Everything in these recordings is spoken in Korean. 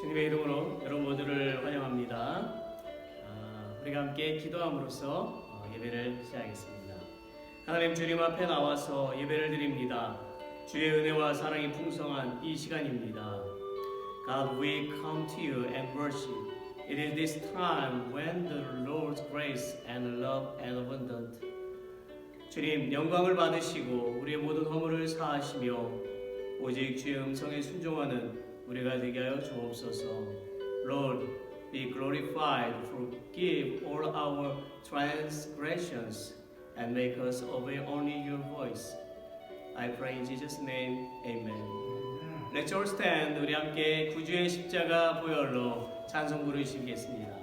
주님의 이름으로 여러분 모두를 환영합니다. 우리가 함께 기도함으로써 예배를 시작하겠습니다. 하나님 주님 앞에 나와서 예배를 드립니다. 주의 은혜와 사랑이 풍성한 이 시간입니다. God, we come to you and worship. It is this time when the Lord's grace and love and abundant. 주님 영광을 받으시고 우리의 모든 허물을 사하시며 오직 주의 음성에 순종하는 우리가 되게 하여 주옵소서. Lord, be glorified, forgive all our transgressions and make us obey only your voice. I pray in Jesus' name, Amen. Let's all stand. 우리 함께 구주의 십자가 보혈로 찬송 부르시겠습니다.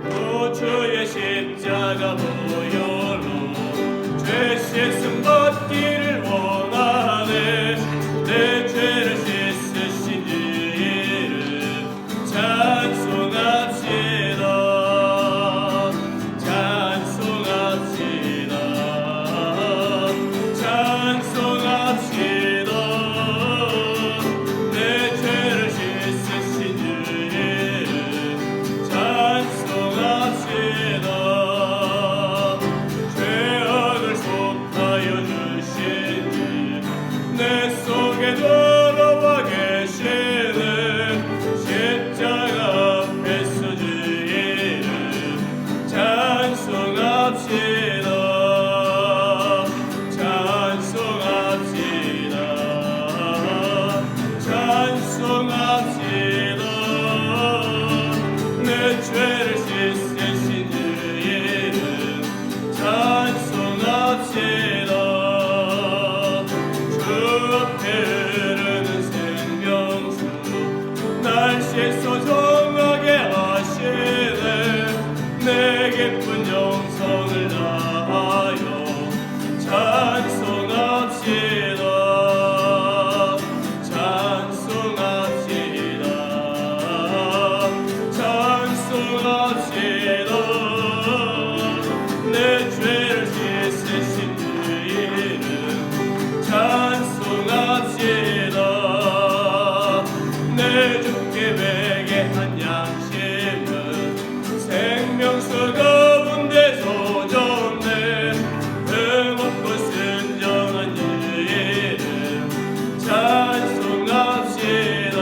구주의 십자가 보혈로 죄 씻음 받기를 원하네. 내 죄를 씻으신 주의 이름 찬송합시다. 찬송합시다. 찬송합시다. 내 죄를 씻으신 주의 이름 찬송합시다. 죄악을 속하여 주신 주 내 속에 들어와 계시네. 십자가 앞에서 주의 이름 찬송합시다. 찬송합시다. 찬송합시다. 내 죄를 씻으신 주의 이름 찬송합시다. 주 앞에 흐르는 생명수 날 씻어 정하게 하시네. 내 깊은 정성을 다하여 찬송합시다. 찬송합시다. 찬송합시다. 내 죄를 씻으신 주의 이름 찬송합시다. 내 주께 베개한 양심은 생명수 가운데 젖었네. 흠없고 순정한 주의 이름 찬송합시다.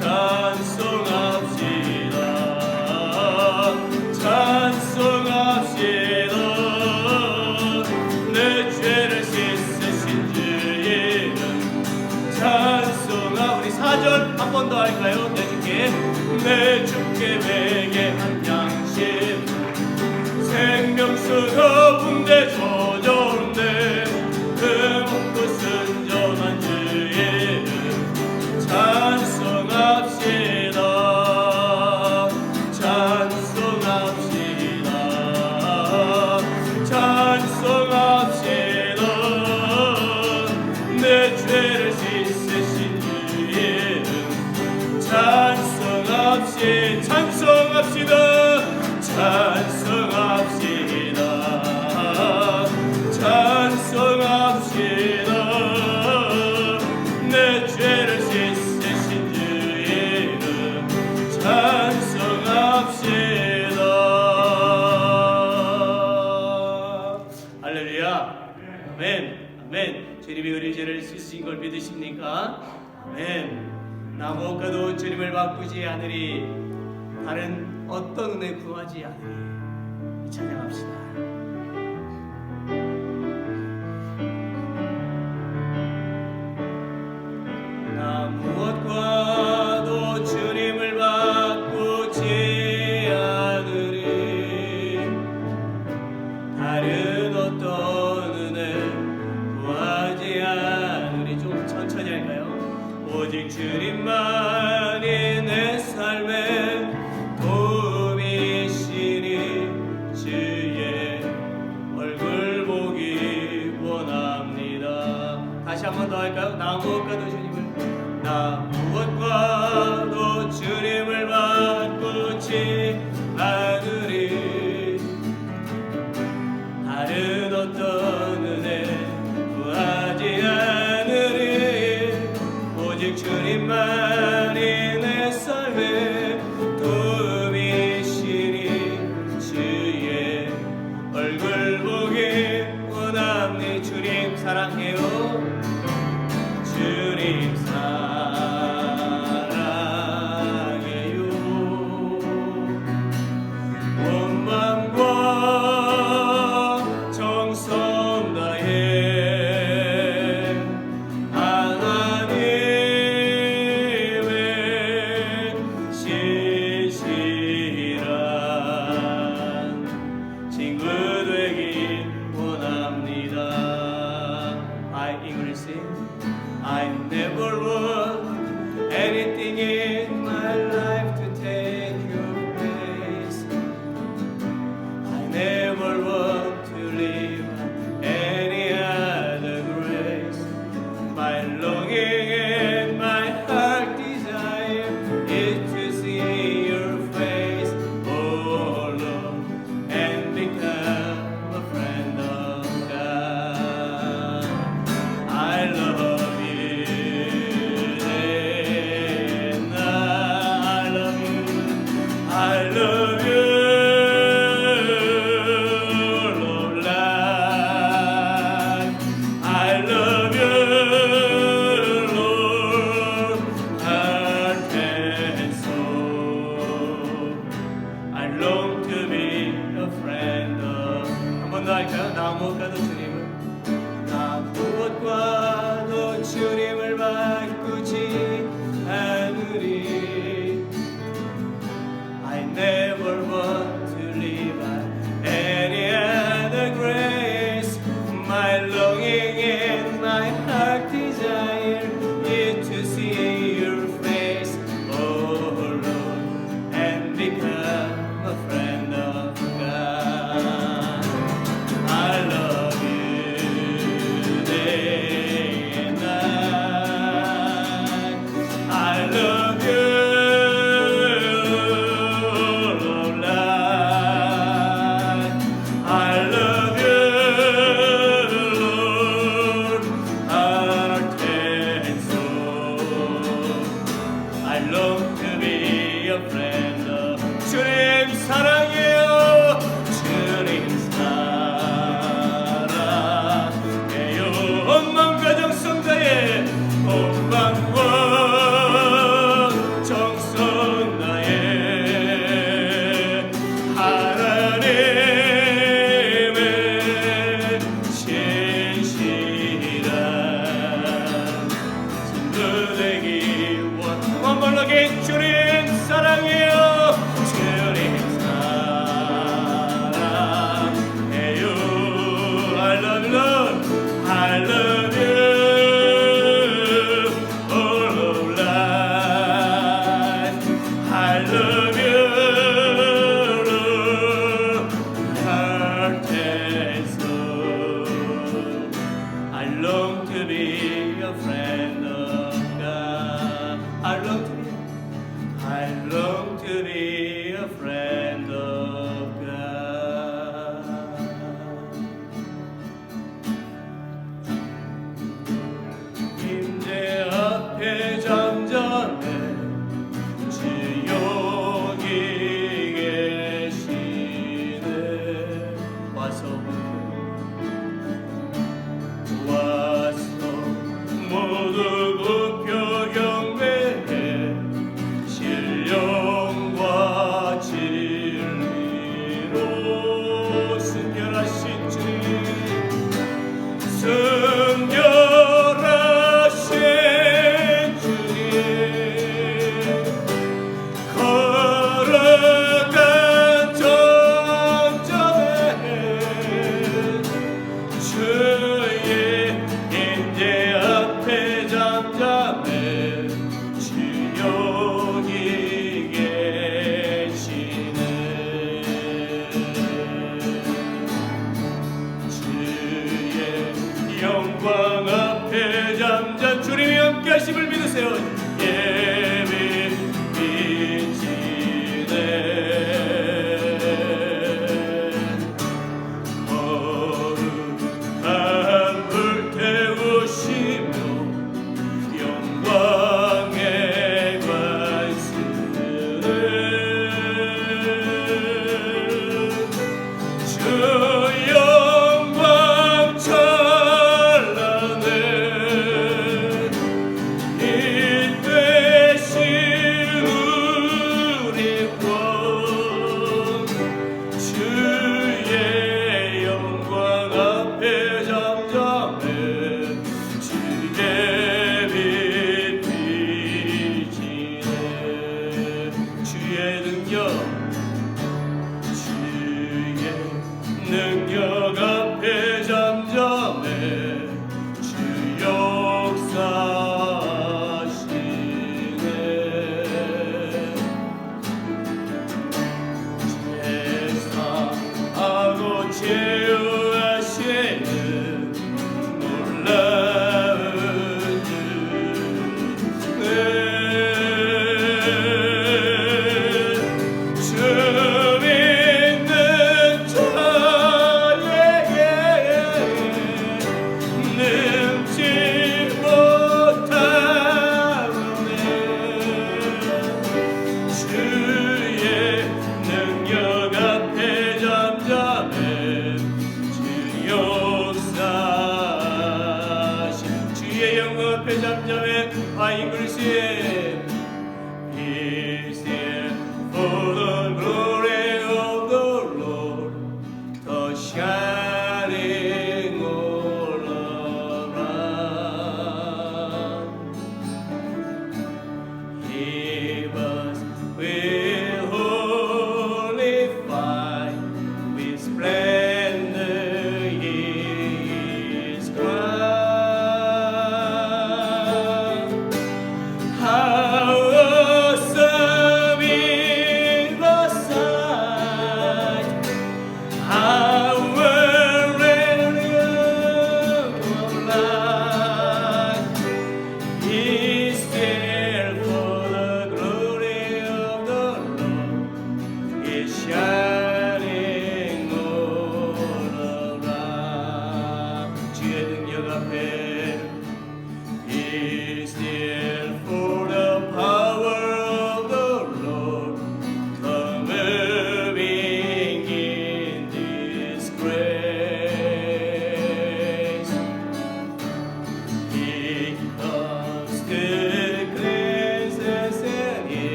찬송합시다. 찬송합시다. 내 죄를 씻으신 주의 이름 찬송하. 우리 4절 한 번 더 할까요? 내 주께 베개한 양심 생명수 가운데 젖었네. 흠없고 순전한 주의 이름 찬송합시다. 찬송합시다. 찬송합시다. 내 죄를 씻으신 주의 이름 찬송합시다. 찬송합시다. 찬송합시다. 찬송합시다. 내 죄를 씻으신 주의 이름 찬송합시다. 할렐루야. 아멘. 아멘. 주님이 우리 죄를 씻으신 걸 믿으십니까? 아멘. 나 무엇과도 주님을 바꾸지 않으리. 다른 어떤 은혜 구하지 않으리. 찬양합시다. 나 무엇과도 주님을 바꾸지 않으리. 다른 어떤 은혜 구하지 않으리. 좀 천천히 할까요? 오직 주님만이 내 삶의 도움이시니 주의 얼굴 보기 원합니다. 다시 한 번 더 할까요? 나 무엇과도 주님을 나 무엇과도 주님을 바꾸지 anything in my life to take your place. I never want to live any other grace. My longing and my heart desire is to see your face, oh Lord, and become a friend of God. I love you, and I love you. I love you, Lord, life. I love you, Lord, heart and soul. I long to be a friend of. 한 번 더 할까요? 나 무엇과도 주님을. 나 무엇과도 주님을 바꾸지 않으리. I never want to live any other grace. My longing and my heart desire is to see your face, oh Lord, and become a friend of God. I love you day and night. I love you, Lord, life. I love you, Lord, heart and soul. I long to be a friend of 주님 사랑해요. 주님 사랑해요. 온 마음 가정 성자의 온 마음과 정성 나의 하나님의 신실한 친구 되기 원만하게 주님 사랑해요. 주님 사랑해요. I love you, Lord. I love you, all of life. I love you, Lord, heart and soul. I long to be a friend of God. I long to be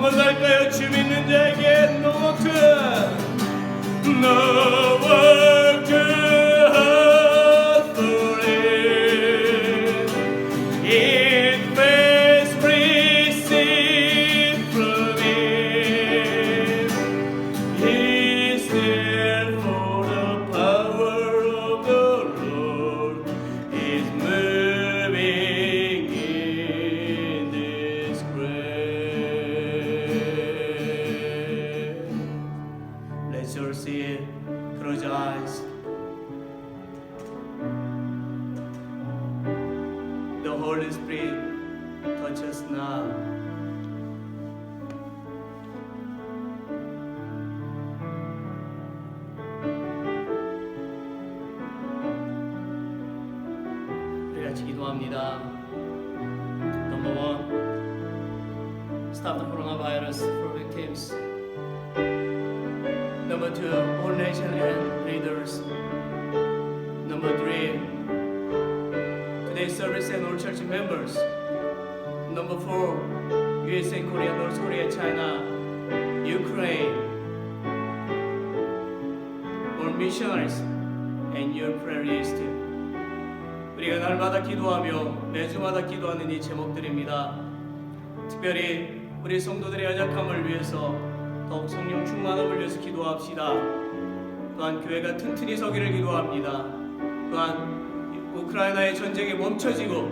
한번 더 할까요? 주 믿는 자에게 No work No work for it It was received from it Is there for the power of the Lord is moving in this grave. Let's all see it. Close your eyes. The Holy Spirit touch us now. 우리 같이 기도합니다. Number one, stop the coronavirus for victims. Number two, all nation and leaders. Number three, today's service and all church members. Number four, USA, Korea, North Korea, China, Ukraine, all missionaries and your prayer list. 우리가 날마다 기도하며 매주마다 기도하는 이 제목들입니다. 특별히 우리 성도들의 연약함을 위해서 더욱 성령 충만함을 위해서 기도합시다. 또한 교회가 튼튼히 서기를 기도합니다. 또한 우크라이나의 전쟁이 멈춰지고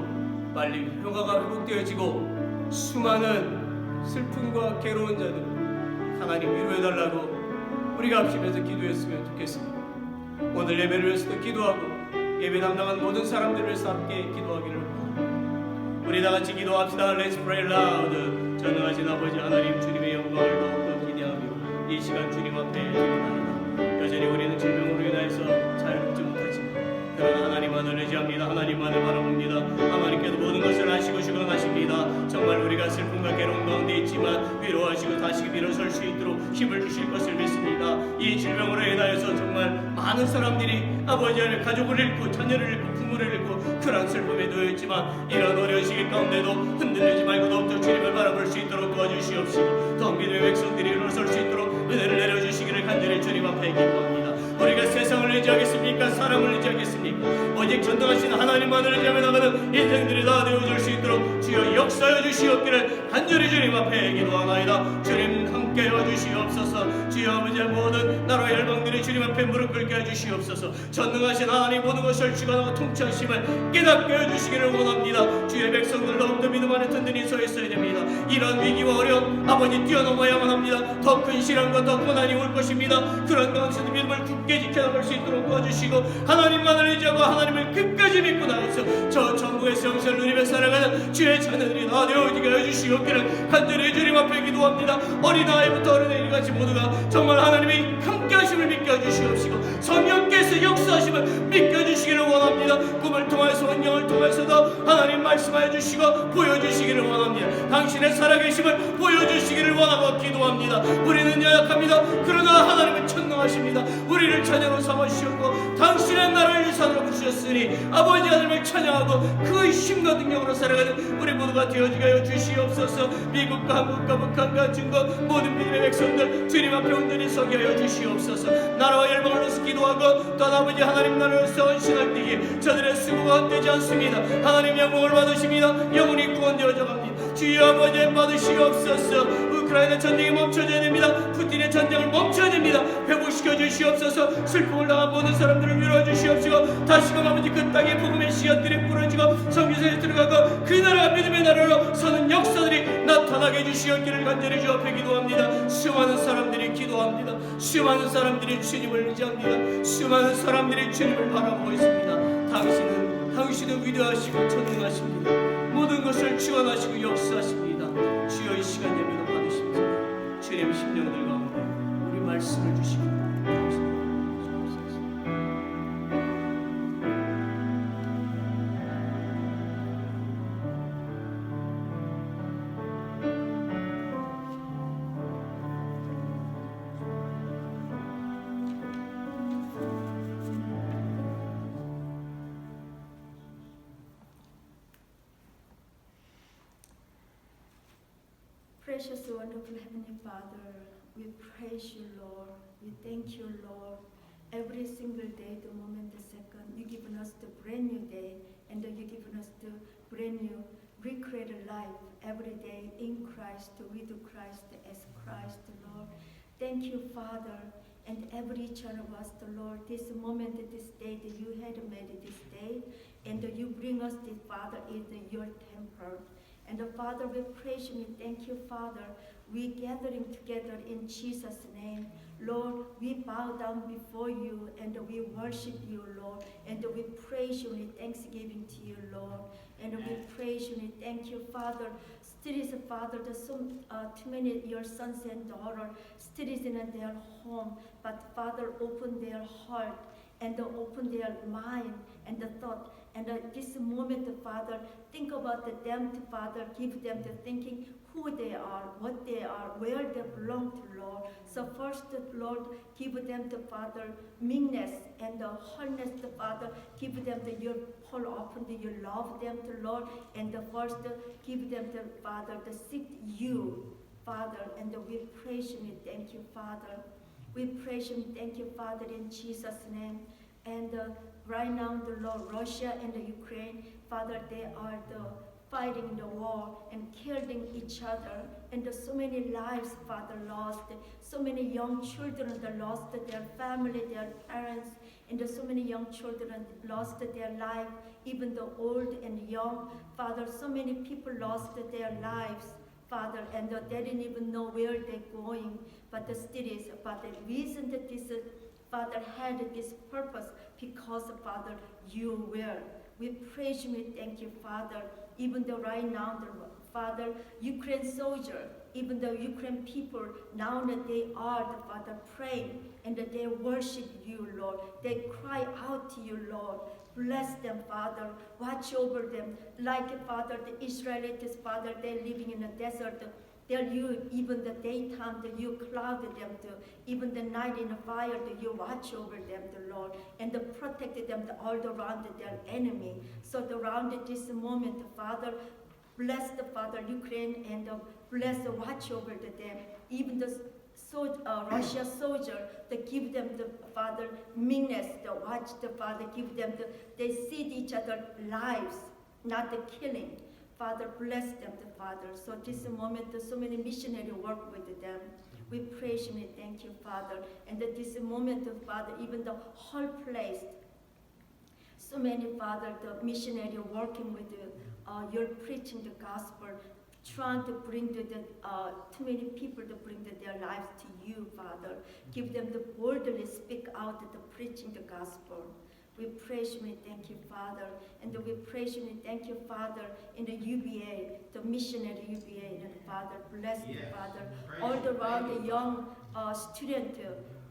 빨리 평화가 회복되어지고 수많은 슬픔과 괴로운 자들 하나님 위로해달라고 우리가 합심해서 기도했으면 좋겠습니다. 오늘 예배를 위해서도 기도하고 예배 담당한 모든 사람들을 위해서 함께 기도하기를 바랍니다. 우리 다 같이 기도합시다. Let's pray loud. 전능하신 아버지 하나님 주님의 영광을 더욱더 기대하며 이 시간 주님 앞에 기도합니다. 여전히 우리는 질병으로 인하여서 잘 먹지 못하지만 그러나 하나님만을 의지합니다. 하나님만을 바라봅니다. 하나님께서 모든 것을 아시고 주관하십니다. 정말 우리가 슬픔과 괴로움 가운데 있지만 위로하시고 다시 일어설 수 있도록 힘을 주실 것을 믿습니다. 이 질병으로 인하여서 정말 많은 사람들이 아버지를 가족을 잃고 자녀를 잃고 부모를 잃고 그런 슬픔에 놓여있지만 이런 어려운 시기 가운데도 흔들리지 말고 더욱더 주님을 바라볼 수 있도록 도와주시옵시고 더 믿음의 백성들이 일어설 수 있도록 은혜를 내려주시기를 간절히 주님 앞에 기도합니다. 우리가 세상을 의지하겠습니까? 사람을 의지하겠습니까? 오직 전능하신 하나님만을 의지하며 나가는 인생들이 다 되어줄 수 있도록 주여 역사해 주시옵기를 간절히 주님 앞에 기도하나이다. 주님 함께해 주시옵소서. 주여 아버지의 모든 나라의 열방들이 주님 앞에 무릎 꿇게 해주시옵소서. 전능하신 하나님 모든 것을 주관하고 통치하심을 깨닫게 해주시기를 원합니다. 주의 백성들 더욱더 믿음 안에 든든히 서 있어야 됩니다. 이런 위기와 어려움 아버지 뛰어넘어야만 합니다. 더 큰 시련과 더 고난이 올 것입니다. 그런 가운데서도 믿음을 굳게 지켜나갈 수 있도록 도와주시고 하나님만을 의지하고 하나님을 끝까지 믿고 나가서 저 천국에서 영생을 누리며 살아가는 주의 자녀들이 다 되어지게 해주시옵기를 간절히 주님 앞에 기도합니다. 어린아이부터 어린애까지 모두가 정말 하나님이 함께 하심을 믿게 해주시옵시고 성령께서 역사하심을 믿게 해주시기를 원합니다. 꿈을 통해서 환경을 통해서도 하나님 말씀하여 주시고 보여주시기를 원합니다. 당신의 살아계심을 보여주시기를 원하고 기도합니다. 우리는 연약합니다. 그러나 하나님은 천능하십니다. 우리를 자녀로 삼으시었고 당신의 나라를 유산으로 부르셨으니 아버지 하나님을 찬양하고 그 힘과 능력으로 살아가는 우리 모두가 되어지게 하여 주시옵소서. 미국과 한국과 북한과 중국 모든 믿음의 백성들 주님 앞에 온전히 서게 하여 주시옵소서. 나라와 열방을 위해서 기도하고 또 아버지 하나님 나라를 위해서 헌신할 때에 저들의 수고가 헛되지 않습니다. 하나님 영광을 받으십니다. 영혼이 구원되어져 갑니다. 주여 아버지 받으시옵소서. 우크라이나 전쟁이 멈춰져야 됩니다. 푸틴의 전쟁을 멈춰야 됩니다. 회복시켜 주시옵소서. 슬픔을 당한 모든 사람들을 위로해 주시옵시고 다시금 아버지 그 땅에 복음의 씨앗들이 뿌려지고 성교사에 들어가고 그 나라가 믿음의 나라로 서는 역사들이 나타나게 해주시옵기를 간절히 주 앞에 기도합니다. 수많은 사람들이 기도합니다. 수많은 사람들이 주님을 의지합니다. 수많은 사람들이 주님을 바라보고 있습니다. 당신은 위대하시고 전능하십니다. 모든 것을 주관하시고 역사하십니다. 주여 이 시간 예배도 받으십시오. 주님 심령들 가운데 우리 말씀을 주시기를 감사합니다. precious, wonderful Heavenly Father, we praise you, Lord. We thank you, Lord. Every single day, the moment, the second, you've given us the brand new day, and you've given us the brand new recreated life every day in Christ, with Christ, as Christ, Lord. Thank you, Father, and every each one of us, the Lord, this moment, this day that you had made this day, and you bring us, the Father, in your temple. And Father, we praise you, we thank you, Father. We gathering together in Jesus' name. Lord, we bow down before you and we worship you, Lord. And we praise you and thanksgiving to you, Lord. And we praise you and thank you, Father. Still is, Father, there's so too many your sons and daughters still is in their home. But Father, open their heart and open their mind and the thought. And this moment, Father, think about them, Father, give them the thinking who they are, what they are, where they belong to, Lord. So first, Lord, give them the Father meekness and the wholeness, the Father, give them the your whole open, the you love them, the Lord, and the first, give them the Father, the seek you, Father, and we praise you, and thank you, Father. We praise you, and thank you, Father, in Jesus' name. And right now, the Lord, Russia and the Ukraine, Father, they are the fighting the war and killing each other, and so many lives, Father, lost. So many young children that lost their family, their parents, and so many young children lost their life, even the old and young. Father, so many people lost their lives, Father, and they didn't even know where they're going. But the still is, but the reason that this Father had this purpose because, Father, you were. We praise you, we thank you, Father. Even though right now, the Father, Ukraine soldier, even the Ukraine people, now that they are, the Father, praying and that they worship you, Lord. They cry out to you, Lord. Bless them, Father. Watch over them. Like, Father, the Israelites, Father, they're living in the desert. They're you, even the daytime, that you clouded them to, even the night in the fire, that you watch over them, the Lord, and protected them all around their enemy. So around this moment, Father, bless the Father, Ukraine, and bless the watch over them. Even the Russia soldier, to give them the Father meekness, the watch the Father, give them they see each other lives, not the killing. Father, bless them, the Father. So this moment, so many missionaries work with them. We praise you and thank you, Father. And that this moment, Father, even the whole place, so many, Father, the missionary working with you, you're preaching the gospel, trying to bring too many people to bring their lives to you, Father. Give them the boldly speak out the preaching the gospel. We praise you and thank you, Father. And we praise you and thank you, Father, in the UBA, the missionary UBA, and Father, bless the Father. All around the young student,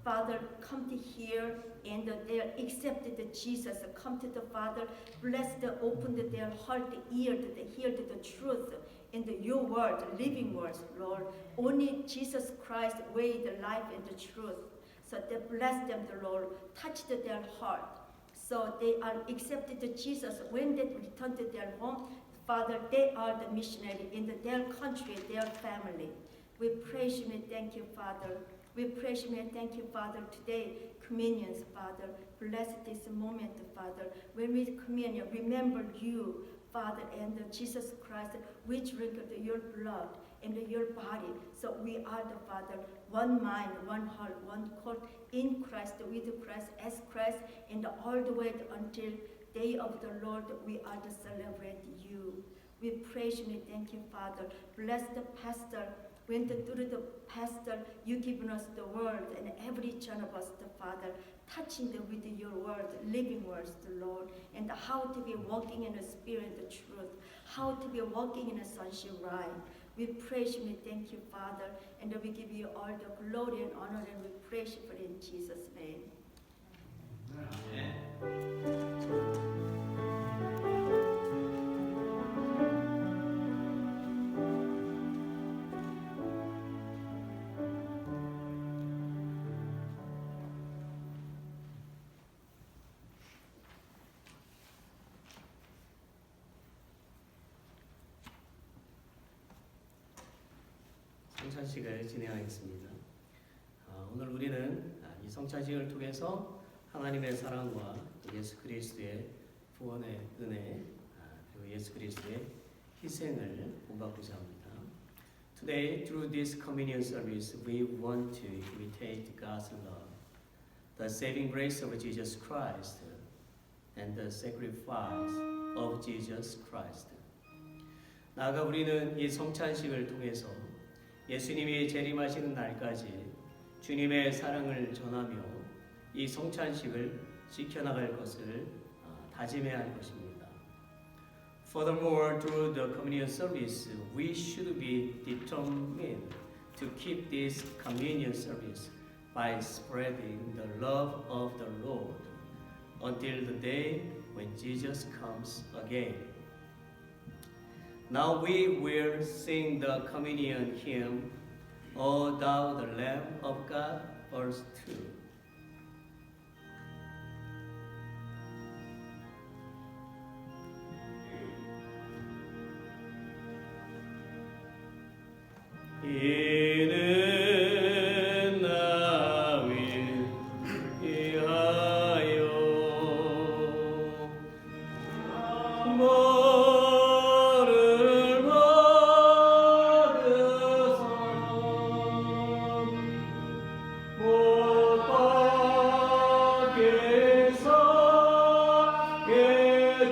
Father, come to hear and they accepted Jesus. Come to the Father, bless the open their heart, the ear, that they hear the truth in your word, living words, Lord. Only Jesus Christ, way, the life, and the truth. So they bless them, the Lord, touch their heart. So they are accepted to Jesus. When they return to their home, Father, they are the missionary in their country, their family. We praise you and thank you, Father. We praise you and thank you, Father. Today, communions, Father. Bless this moment, Father. When we communion, remember you, Father, and Jesus Christ, which drink of your blood and your body. So we are the Father, one mind, one heart, one court in Christ, with Christ, as Christ, and all the way until day of the Lord, we are to celebrate you. We praise you and thank you, Father. Bless the pastor. When through the pastor, you given us the word, and every one of us, the Father, touching them with your word, living words, the Lord, and how to be walking in the spirit, the truth, how to be walking in the sonship right. We praise you and thank you, Father, and we give you all the glory and honor, and we praise you for it in Jesus' name. Amen. 성찬식을 진행하겠습니다. 오늘 우리는 이 성찬식을 통해서 하나님의 사랑과 예수 그리스도의 구원의 은혜 그리고 예수 그리스도의 희생을 본받고자 합니다. Today, through this communion service, we want to imitate God's love, the saving grace of Jesus Christ, and the sacrifice of Jesus Christ. 나아가 우리는 이 성찬식을 통해서 예수님이 재림하시는 날까지 주님의 사랑을 전하며 이 성찬식을 지켜나갈 것을 다짐해야 할 것입니다. Furthermore, through the communion service, we should be determined to keep this communion service by spreading the love of the Lord until the day when Jesus comes again. Now we will sing the communion hymn, O Thou the Lamb of God, verse 2. 이는 나를 위하여 벌을 받으사 못 박에서 깨뜨리신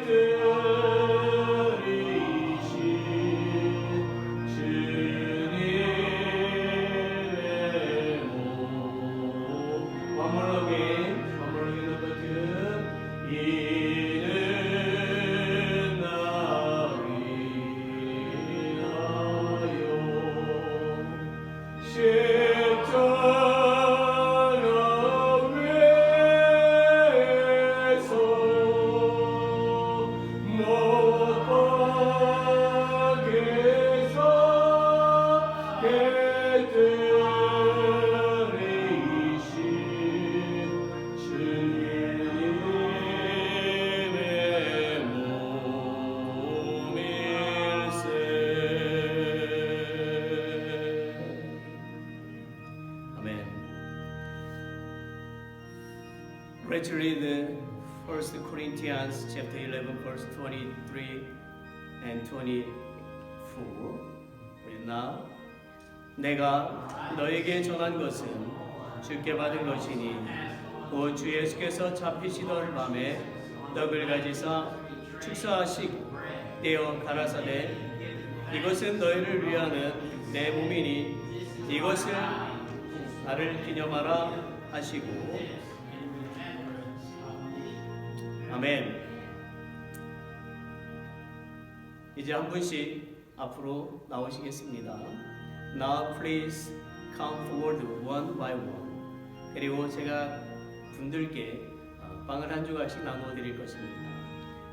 Let's read 1 Corinthians chapter 11 verse 23 and 24. Read now. 내가 너에게 전한 것은 주께 받은 것이니 곧 주 예수께서 잡히시던 밤에 떡을 가지사 축사하시고 떼어 가라사대 이것은 너희를 위하는 내 몸이니 이것을 나를 기념하라 하시고 아멘. 이제 한 분씩 앞으로 나오시겠습니다. Now please come forward one by one. 그리고 제가 분들께 빵을 한 조각씩 나누어 드릴 것입니다.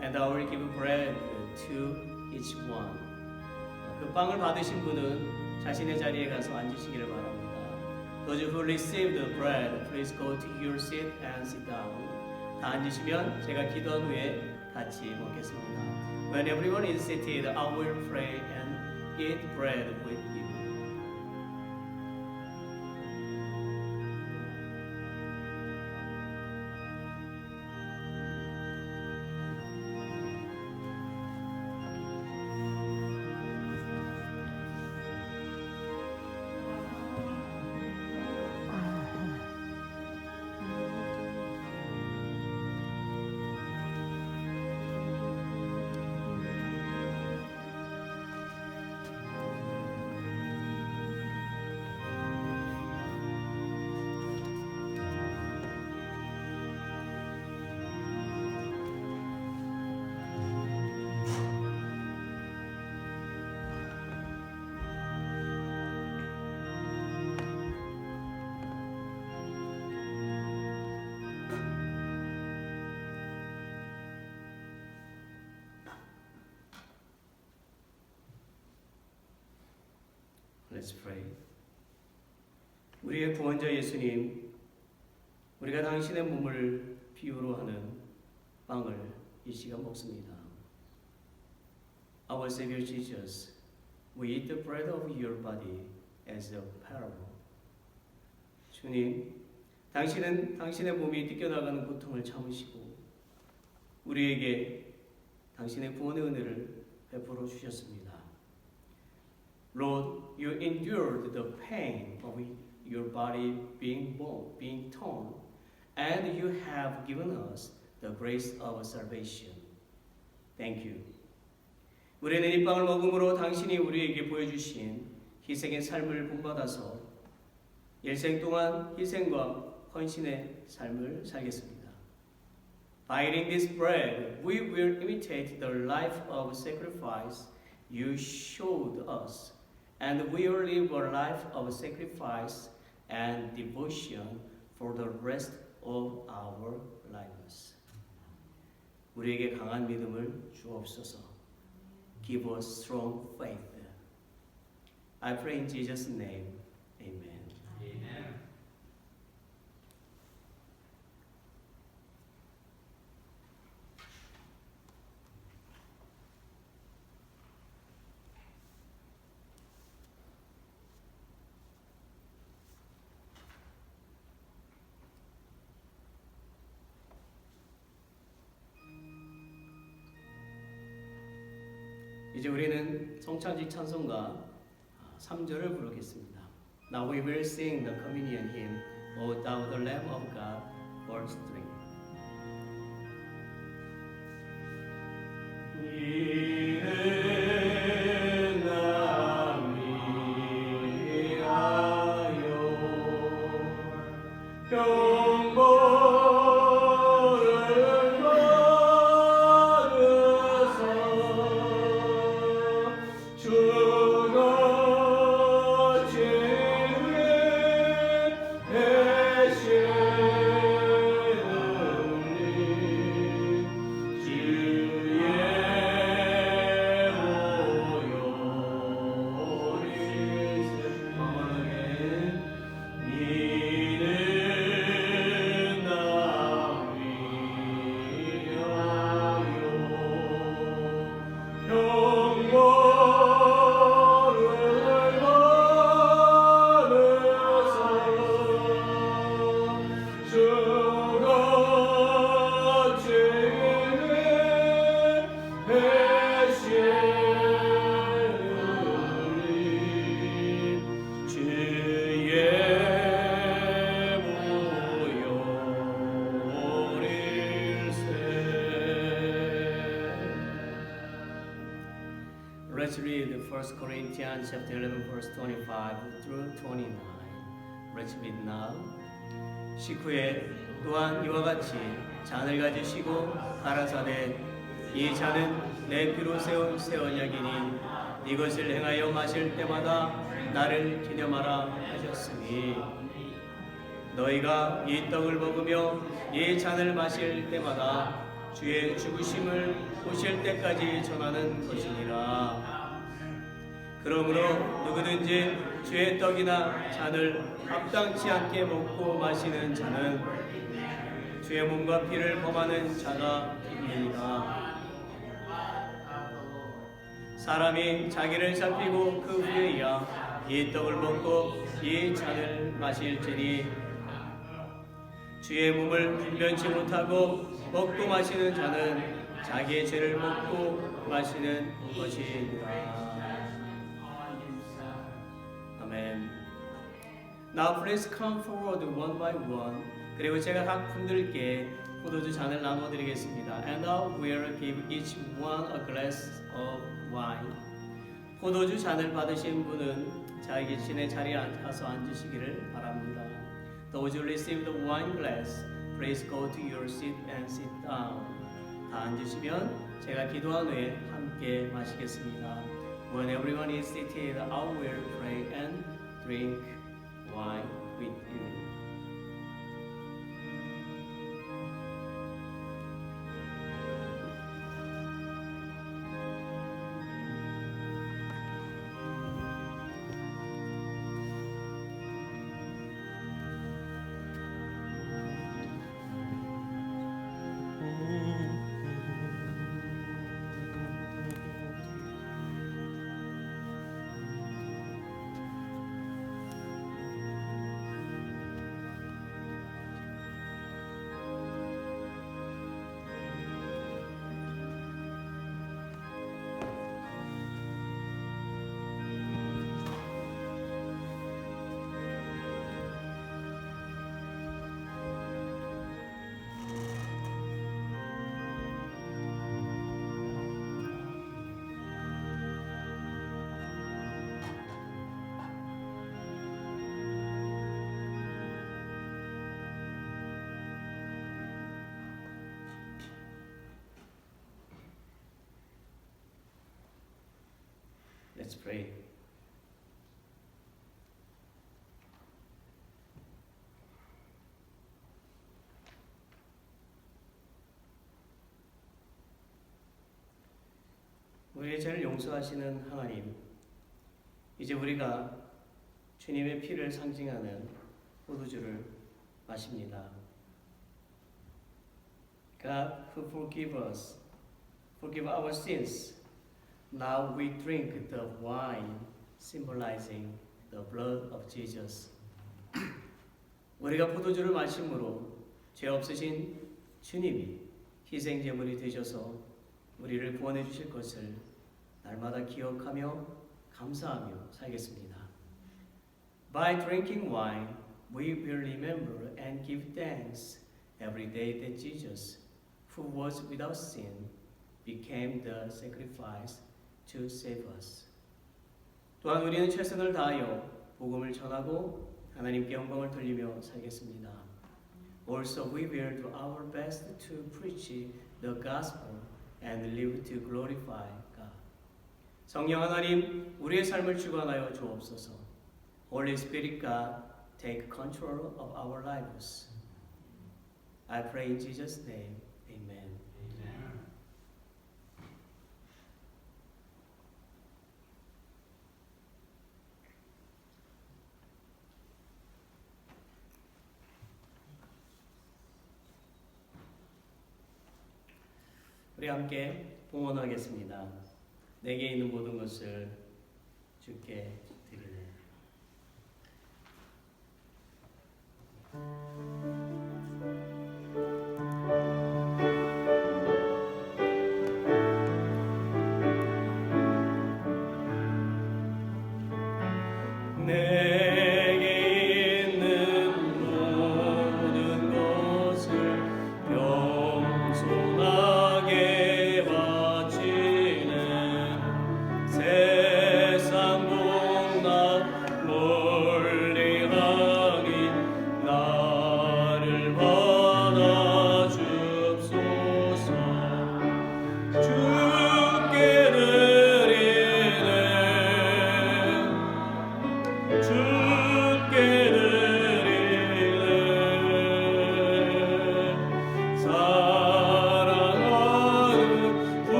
And I will give bread to each one. 그 빵을 받으신 분은 자신의 자리에 가서 앉으시기를 바랍니다. Those who receive the bread, please go to your seat and sit down. 다 앉으시면 제가 기도한 후에 같이 먹겠습니다. When everyone is seated, I will pray and eat bread with you. Let's pray. 우리의 구원자 예수님, 우리가 당신의 몸을 비유로 하는 빵을 이 시간 먹습니다. Our Savior Jesus, we eat the bread of your body as a parable. 주님, 당신은 당신의 몸이 뜯겨나가는 고통을 참으시고 우리에게 당신의 구원의 은혜를 베풀어 주셨습니다. Lord, you endured the pain of your body being torn, and you have given us the grace of salvation. Thank you. 우리는 이 빵을 먹음으로 당신이 우리에게 보여주신 희생의 삶을 본받아서 일생 동안 희생과 헌신의 삶을 살겠습니다. By eating this bread, we will imitate the life of sacrifice you showed us, and we will live a life of sacrifice and devotion for the rest of our lives. 우리에게 강한 믿음을 주옵소서. Give us strong faith. I pray in Jesus' name. Amen. Amen. 이제 우리는 성찬식 찬송가 3절을 부르겠습니다. Now we will sing the communion hymn, O Thou the Lamb of God, verse 3. 이는 나 위하여 병거를 받으사 주가 죄의 대신을 주의 모욕을 만만하게 이는 나 위하여 영광을 받으사 주가 죄의 대신을 주의 Let's read 1 Corinthians chapter 11 verse 25 through 29. Let's read now. 식후에 또한 이와 같이 잔을 가지시고 가라사대 이 잔은 내 피로 세운 새 언약이니 이것을 행하여 마실 때마다 나를 기념하라 하셨으니 너희가 이 떡을 먹으며 이 잔을 마실 때마다 주의 죽으심을 보실 때까지 전하는 것이니라. 그러므로 누구든지 주의 떡이나 잔을 합당치 않게 먹고 마시는 자는 주의 몸과 피를 범하는 자가 되리라. 사람이 자기를 살피고 그 후에야 이 떡을 먹고 이 잔을 마실지니 주의 몸을 분변치 못하고 먹고 마시는 자는 자기의 죄를 먹고 마시는 것이니라. 아멘. Now please come forward one by one. 그리고 제가 각 분들께 포도주 잔을 나눠드리겠습니다. And I will give each one a glass of wine. 포도주 잔을 받으신 분은 자기 자신의 자리에 앉아서 앉으시기를 바랍니다. Those who receive the wine glass, please go to your seat and sit down. 다 앉으시면 제가 기도한 후에 함께 마시겠습니다. When everyone is seated, I will pray and drink wine with you. Let's pray. 우리의 죄를 용서하시는 하나님, 이제 우리가 주님의 피를 상징하는 포도주를 마십니다. God who forgive us, forgive our sins. Now we drink the wine symbolizing the blood of Jesus. 우리가 포도주를 마심으로 죄 없으신 주님이 희생 제물이 되셔서 우리를 구원해 주실 것을 날마다 기억하며 감사하며 살겠습니다. By drinking wine, we will remember and give thanks every day that Jesus, who was without sin, became the sacrifice to save us. 또한 우리는 최선을 다하여 복음을 전하고 하나님께 영광을 돌리며 살겠습니다. Also, we will do our best to preach the gospel and live to glorify God. 성령 하나님, 우리의 삶을 주관하여 주옵소서. Holy Spirit God, take control of our lives. I pray in Jesus' name. Amen. 우리 함께 봉헌하겠습니다. 내게 있는 모든 것을 주께 드리네.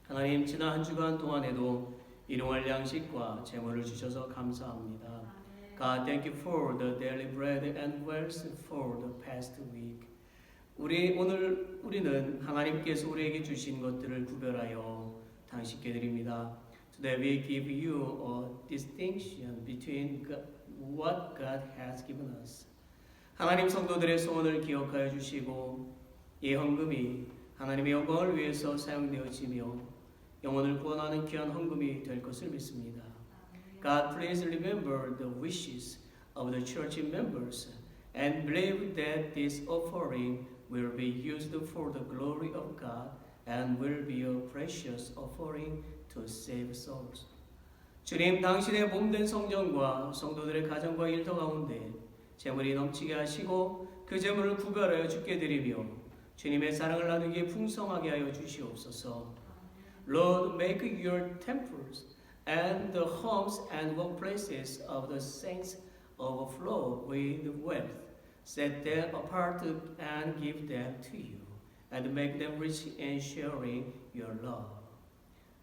하나님, 지난 한 주간 동안에도 일용할 양식과 제물을 주셔서 감사합니다. God, thank you for the daily bread and wealth for the past week. 우리는 하나님께서 우리에게 주신 것들을 구별하여 당신께 드립니다. Today we give you a distinction between what God has given us. 하나님 성도들의 소원을 기억하여 주시고 이 헌금이 하나님의 영광을 위해서 사용되어지며 영혼을 구원하는 귀한 헌금이 될 것을 믿습니다. God, please remember the wishes of the church members and believe that this offering will be used for the glory of God and will be a precious offering to save souls. 주님, 당신의 몸된 성전과 성도들의 가정과 일터 가운데 재물이 넘치게 하시고 그 재물을 구별하여 주께 드리며 주님의 사랑을 나누기에 풍성하게 하여 주시옵소서. Lord, make your temples and the homes and workplaces of the saints overflow with wealth. Set them apart and give them to you, and make them rich in sharing your love.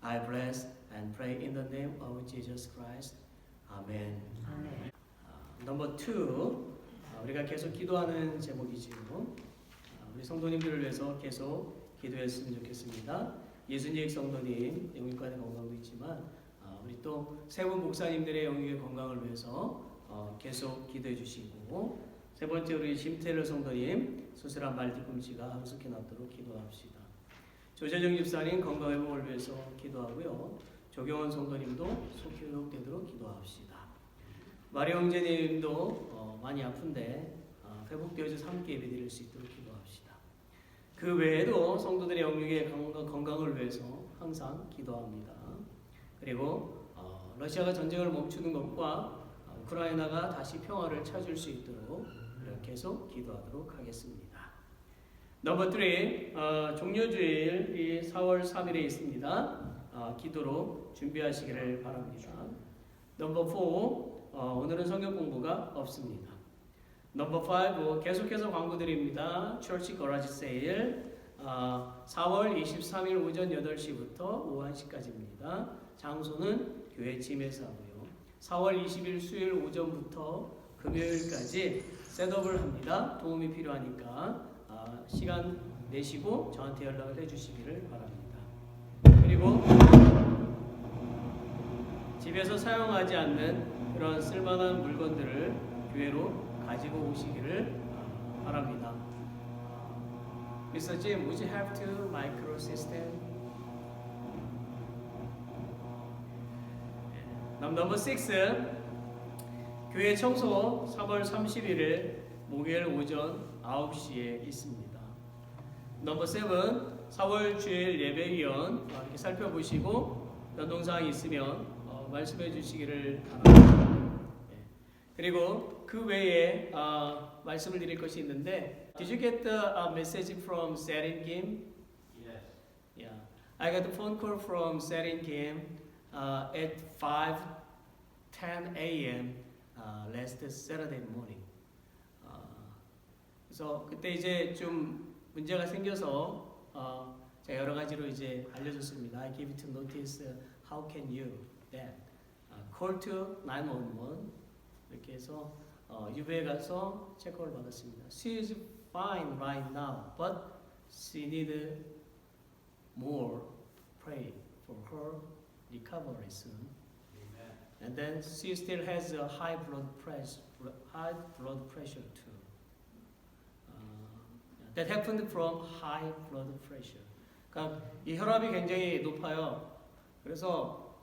I bless and pray in the name of Jesus Christ. 아멘. 넘버 2, 우리가 계속 기도하는 제목이지요. 우리 성도님들을 위해서 계속 기도했으면 좋겠습니다. 예순이익 성도님 영육간의 건강도 있지만 우리 또 세 분 목사님들의 영육의 건강을 위해서 계속 기도해 주시고, 세 번째 우리 심태일 성도님 수술한 발 뒤꿈치가 항속해 낫도록 기도합시다. 조재정 집사님 건강 회복을 위해서 기도하고요. 조경원 성도님도 속히 회복되도록 기도합시다. 마리 형제님도 많이 아픈데 회복되어서 함께 예배드릴 수 있도록 기도합시다. 그 외에도 성도들의 영육의 건강을 위해서 항상 기도합니다. 그리고 러시아가 전쟁을 멈추는 것과 우크라이나가 다시 평화를 찾을 수 있도록 계속 기도하도록 하겠습니다. 넘버 3, 종료주일이 4월 3일에 있습니다. 기도로 준비하시기를 바랍니다. 넘버 4, 오늘은 성경 공부가 없습니다. 넘버 5, 계속해서 광고 드립니다. Church Garage Sale 4월 23일 오전 8시부터 오후 1시까지입니다. 장소는 교회 짐에서 하고요. 4월 20일 수요일 오전부터 금요일까지 셋업을 합니다. 도움이 필요하니까 시간 내시고 저한테 연락을 해주시기를 바랍니다. 그리고 집에서 사용하지 않는 그런 쓸만한 물건들을 교회로 가지고 오시기를 바랍니다. Mr. Jim, would you have to micro system? 넘버 6, 교회 청소 3월 31일 목요일 오전 9시에 있습니다. 넘버 7, 4월 주일 예배위원 이렇게 살펴보시고 변동사항이 있으면 말씀해 주시기를 바랍니다. 그리고 그 외에 말씀을 드릴 것이 있는데, Did you get the message from Serin Kim? Yes. Yeah, I got a phone call from Serin Kim at 5:10 a.m. Last Saturday morning. 그래서 그때 이제 좀 문제가 생겨서 제가 여러 가지로 이제 알려줬습니다. I give it to notice. How can you then call to 911? 이렇게 해서 유배에 가서 체크를 받았습니다. She is fine right now, but she need more pray for her recovery soon. Amen. And then she still has a high blood pressure too. That happened from high blood pressure. 그러니까 이 혈압이 굉장히 높아요. 그래서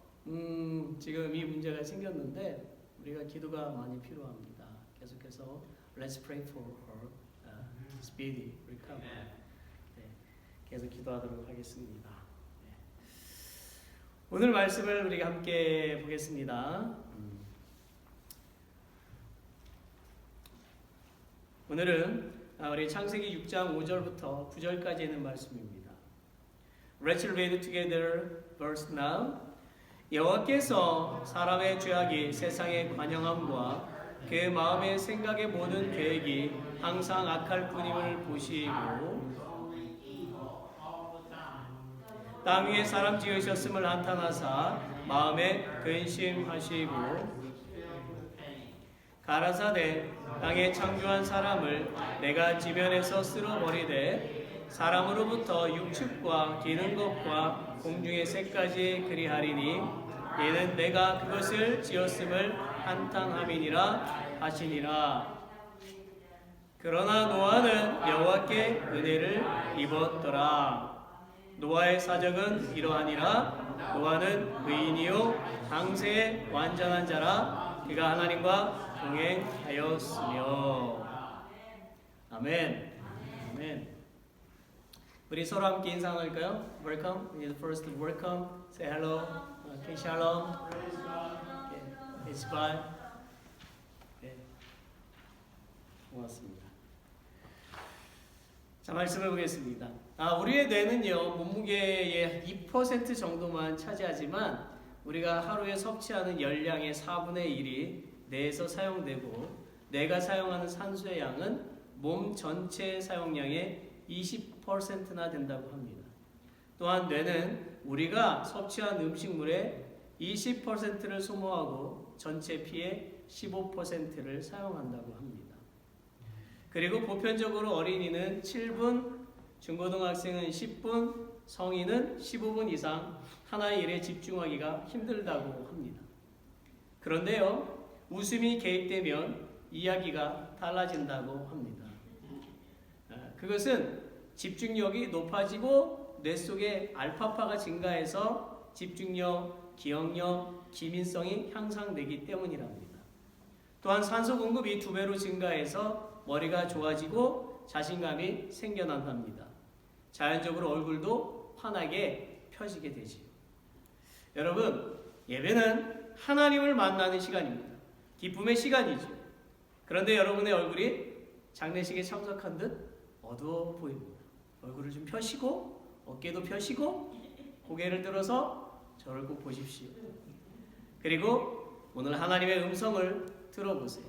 지금 이 문제가 생겼는데 우리가 기도가 많이 필요합니다. 계속해서 Let's pray for her speedy recovery. 네, 계속 기도하도록 하겠습니다. 네. 오늘 말씀을 우리가 함께 보겠습니다. 오늘은 우리 창세기 6장 5절부터 9절까지 있는 말씀입니다. Let's read together verse now. 여호와께서 사람의 죄악이 세상의 관영함과 그 마음의 생각의 모든 계획이 항상 악할 뿐임을 보시고 땅 위에 사람 지으셨음을 한탄하사 마음에 근심하시고 가라사대 땅에 창조한 사람을 내가 지면에서 쓸어버리되 사람으로부터 육축과 기는 것과 공중의 새까지 그리하리니 이는 내가 그것을 지었음을 한탄함이니라 하시니라. 그러나 노아는 여호와께 은혜를 입었더라. 노아의 사적은 이러하니라. 노아는 의인이요 당세의 완전한 자라. 그가 하나님과 동행하였으며. 아멘. 아멘. 우리 서로 함께 인사 나눌까요? Welcome. We need first to welcome. Say hello. Okay, shalom. Okay, it's bye. 네, 고맙습니다. 자, 말씀을 보겠습니다. 우리의 뇌는요, 몸무게의 2% 정도만 차지하지만 우리가 하루에 섭취하는 열량의 4분의 1이 뇌에서 사용되고, 뇌가 사용하는 산소의 양은 몸 전체 사용량의 20%나 된다고 합니다. 또한 뇌는 우리가 섭취한 음식물의 20%를 소모하고 전체 피의 15%를 사용한다고 합니다. 그리고 보편적으로 어린이는 7분, 중고등학생은 10분, 성인은 15분 이상 하나의 일에 집중하기가 힘들다고 합니다. 그런데요, 웃음이 개입되면 이야기가 달라진다고 합니다. 그것은 집중력이 높아지고 뇌 속에 알파파가 증가해서 집중력, 기억력, 기민성이 향상되기 때문이랍니다. 또한 산소 공급이 2배로 증가해서 머리가 좋아지고 자신감이 생겨난답니다. 자연적으로 얼굴도 환하게 펴지게 되지요. 여러분, 예배는 하나님을 만나는 시간입니다. 기쁨의 시간이죠. 그런데 여러분의 얼굴이 장례식에 참석한 듯 어두워 보입니다. 얼굴을 좀 펴시고 어깨도 펴시고 고개를 들어서 저를 꼭 보십시오. 그리고 오늘 하나님의 음성을 들어보세요.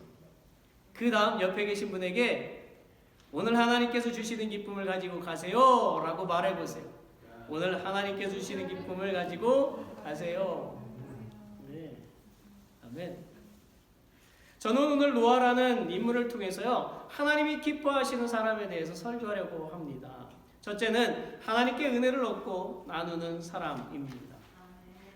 그 다음 옆에 계신 분에게 오늘 하나님께서 주시는 기쁨을 가지고 가세요 라고 말해보세요. 오늘 하나님께서 주시는 기쁨을 가지고 가세요. 네. 아멘. 저는 오늘 노아라는 인물을 통해서요, 하나님이 기뻐하시는 사람에 대해서 설교하려고 합니다. 첫째는 하나님께 은혜를 얻고 나누는 사람입니다.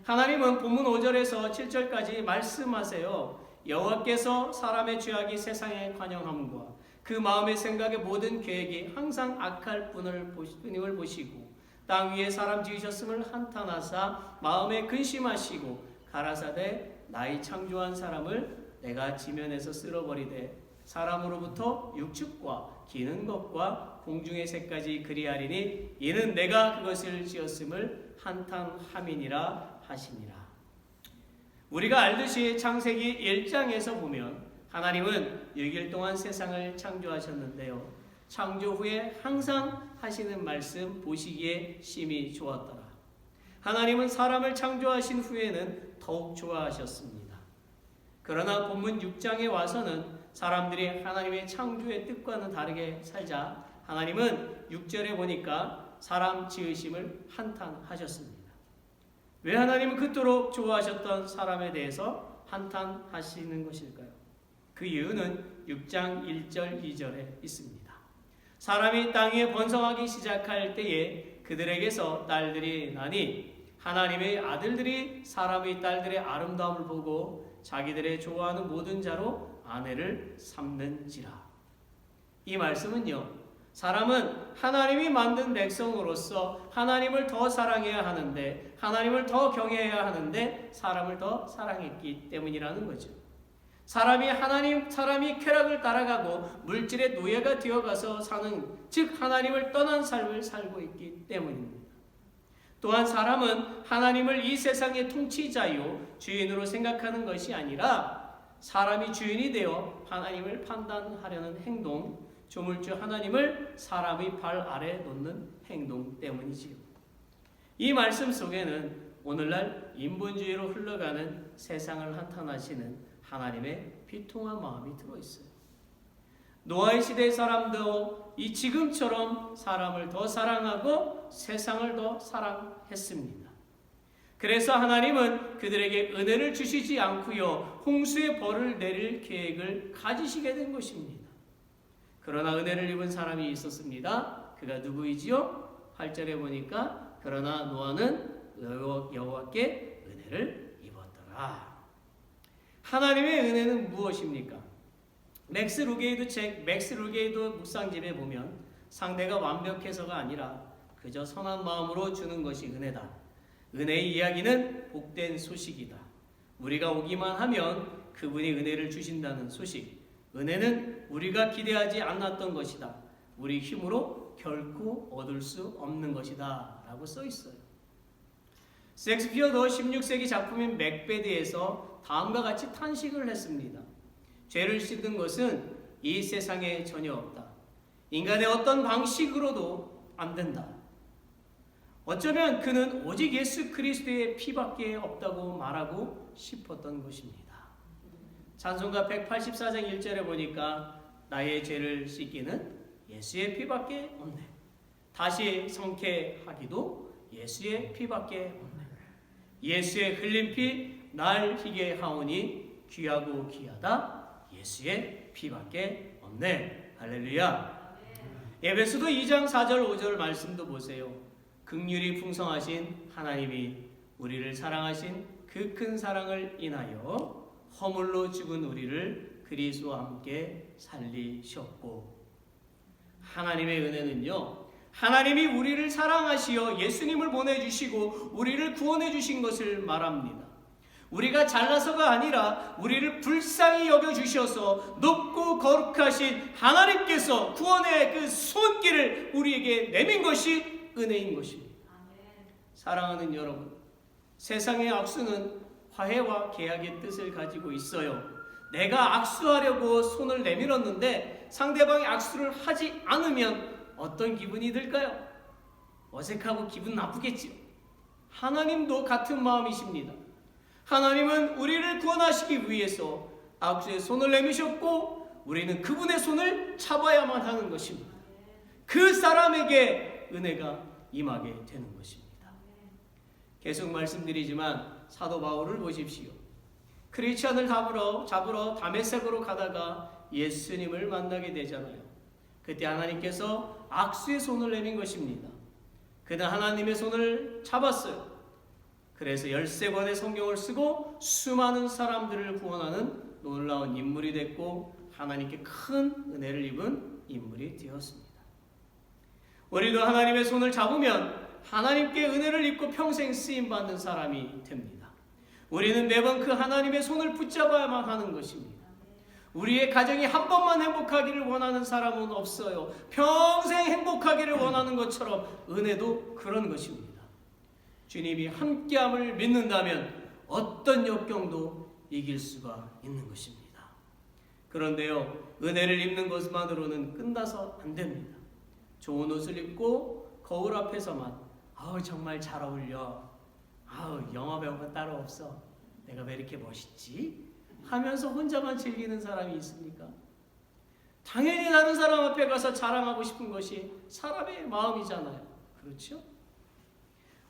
하나님은 본문 5절에서 7절까지 말씀하세요. 여호와께서 사람의 죄악이 세상에 관영함과 그 마음의 생각의 모든 계획이 항상 악할 뿐임을 보시고 땅 위에 사람 지으셨음을 한탄하사 마음에 근심하시고 가라사대 나의 창조한 사람을 내가 지면에서 쓸어버리되 사람으로부터 육축과 기는 것과 공중의 새까지 그리하리니 이는 내가 그것을 지었음을 한탄함이니라 하시니라. 우리가 알듯이 창세기 1장에서 보면 하나님은 6일 동안 세상을 창조하셨는데요, 창조 후에 항상 하시는 말씀 보시기에 심히 좋았더라. 하나님은 사람을 창조하신 후에는 더욱 좋아하셨습니다. 그러나 본문 6장에 와서는 사람들이 하나님의 창조의 뜻과는 다르게 살자 하나님은 6절에 보니까 사람 지으심을 한탄하셨습니다. 왜 하나님은 그토록 좋아하셨던 사람에 대해서 한탄하시는 것일까요? 그 이유는 6장 1절 2절에 있습니다. 사람이 땅 위에 번성하기 시작할 때에 그들에게서 딸들이 나니 하나님의 아들들이 사람의 딸들의 아름다움을 보고 자기들의 좋아하는 모든 자로 아내를 삼는지라. 이 말씀은요, 사람은 하나님이 만든 백성으로서 하나님을 더 사랑해야 하는데, 하나님을 더 경외해야 하는데 사람을 더 사랑했기 때문이라는 거죠. 사람이 쾌락을 따라가고 물질의 노예가 되어가서 사는, 즉 하나님을 떠난 삶을 살고 있기 때문입니다. 또한 사람은 하나님을 이 세상의 통치자요 주인으로 생각하는 것이 아니라 사람이 주인이 되어 하나님을 판단하려는 행동, 조물주 하나님을 사람의 발 아래 놓는 행동 때문이지요. 이 말씀 속에는 오늘날 인본주의로 흘러가는 세상을 한탄하시는 하나님의 비통한 마음이 들어있어요. 노아의 시대의 사람도 이 지금처럼 사람을 더 사랑하고 세상을 더 사랑했습니다. 그래서 하나님은 그들에게 은혜를 주시지 않고요, 홍수의 벌을 내릴 계획을 가지시게 된 것입니다. 그러나 은혜를 입은 사람이 있었습니다. 그가 누구이지요? 8절에 보니까 그러나 노아는 여호와께 은혜를 입었더라. 하나님의 은혜는 무엇입니까? 맥스 루게이드 묵상집에 보면 상대가 완벽해서가 아니라 그저 선한 마음으로 주는 것이 은혜다. 은혜의 이야기는 복된 소식이다. 우리가 오기만 하면 그분이 은혜를 주신다는 소식. 은혜는 우리가 기대하지 않았던 것이다. 우리 힘으로 결코 얻을 수 없는 것이다 라고 써 있어요. 셰익스피어도 16세기 작품인 맥베드에서 다음과 같이 탄식을 했습니다. 죄를 씻는 것은 이 세상에 전혀 없다. 인간의 어떤 방식으로도 안 된다. 어쩌면 그는 오직 예수 그리스도의 피밖에 없다고 말하고 싶었던 것입니다. 찬송가 184장 1절에 보니까 나의 죄를 씻기는 예수의 피밖에 없네. 다시 성쾌하기도 예수의 피밖에 없네. 예수의 흘린 피 날 희게 하오니 귀하고 귀하다. 예수의 피밖에 없네. 할렐루야. 에베소서 2장 4절 5절 말씀도 보세요. 긍휼이 풍성하신 하나님이 우리를 사랑하신 그 큰 사랑을 인하여 허물로 죽은 우리를 그리스도와 함께 살리셨고, 하나님의 은혜는요, 하나님이 우리를 사랑하시어 예수님을 보내주시고 우리를 구원해 주신 것을 말합니다. 우리가 잘나서가 아니라 우리를 불쌍히 여겨주셔서 높고 거룩하신 하나님께서 구원의 그 손길을 우리에게 내민 것이 은혜인 것입니다. 사랑하는 여러분, 세상의 악수는 화해와 계약의 뜻을 가지고 있어요. 내가 악수하려고 손을 내밀었는데 상대방이 악수를 하지 않으면 어떤 기분이 들까요? 어색하고 기분 나쁘겠지요. 하나님도 같은 마음이십니다. 하나님은 우리를 구원하시기 위해서 악수에 손을 내미셨고 우리는 그분의 손을 잡아야만 하는 것입니다. 그 사람에게 은혜가 임하게 되는 것입니다. 계속 말씀드리지만 사도 바울을 보십시오. 크리스천을 잡으러 다메섹으로 가다가 예수님을 만나게 되잖아요. 그때 하나님께서 악수의 손을 내민 것입니다. 그는 하나님의 손을 잡았어요. 그래서 13권의 성경을 쓰고 수많은 사람들을 구원하는 놀라운 인물이 됐고 하나님께 큰 은혜를 입은 인물이 되었습니다. 우리도 하나님의 손을 잡으면 하나님께 은혜를 입고 평생 쓰임받는 사람이 됩니다. 우리는 매번 그 하나님의 손을 붙잡아야만 하는 것입니다. 우리의 가정이 한 번만 행복하기를 원하는 사람은 없어요. 평생 행복하기를 원하는 것처럼 은혜도 그런 것입니다. 주님이 함께함을 믿는다면 어떤 역경도 이길 수가 있는 것입니다. 그런데요, 은혜를 입는 것만으로는 끝나서 안 됩니다. 좋은 옷을 입고 거울 앞에서만 정말 잘 어울려, 영화 배우가 따로 없어, 내가 왜 이렇게 멋있지? 하면서 혼자만 즐기는 사람이 있습니까? 당연히 다른 사람 앞에 가서 자랑하고 싶은 것이 사람의 마음이잖아요. 그렇죠?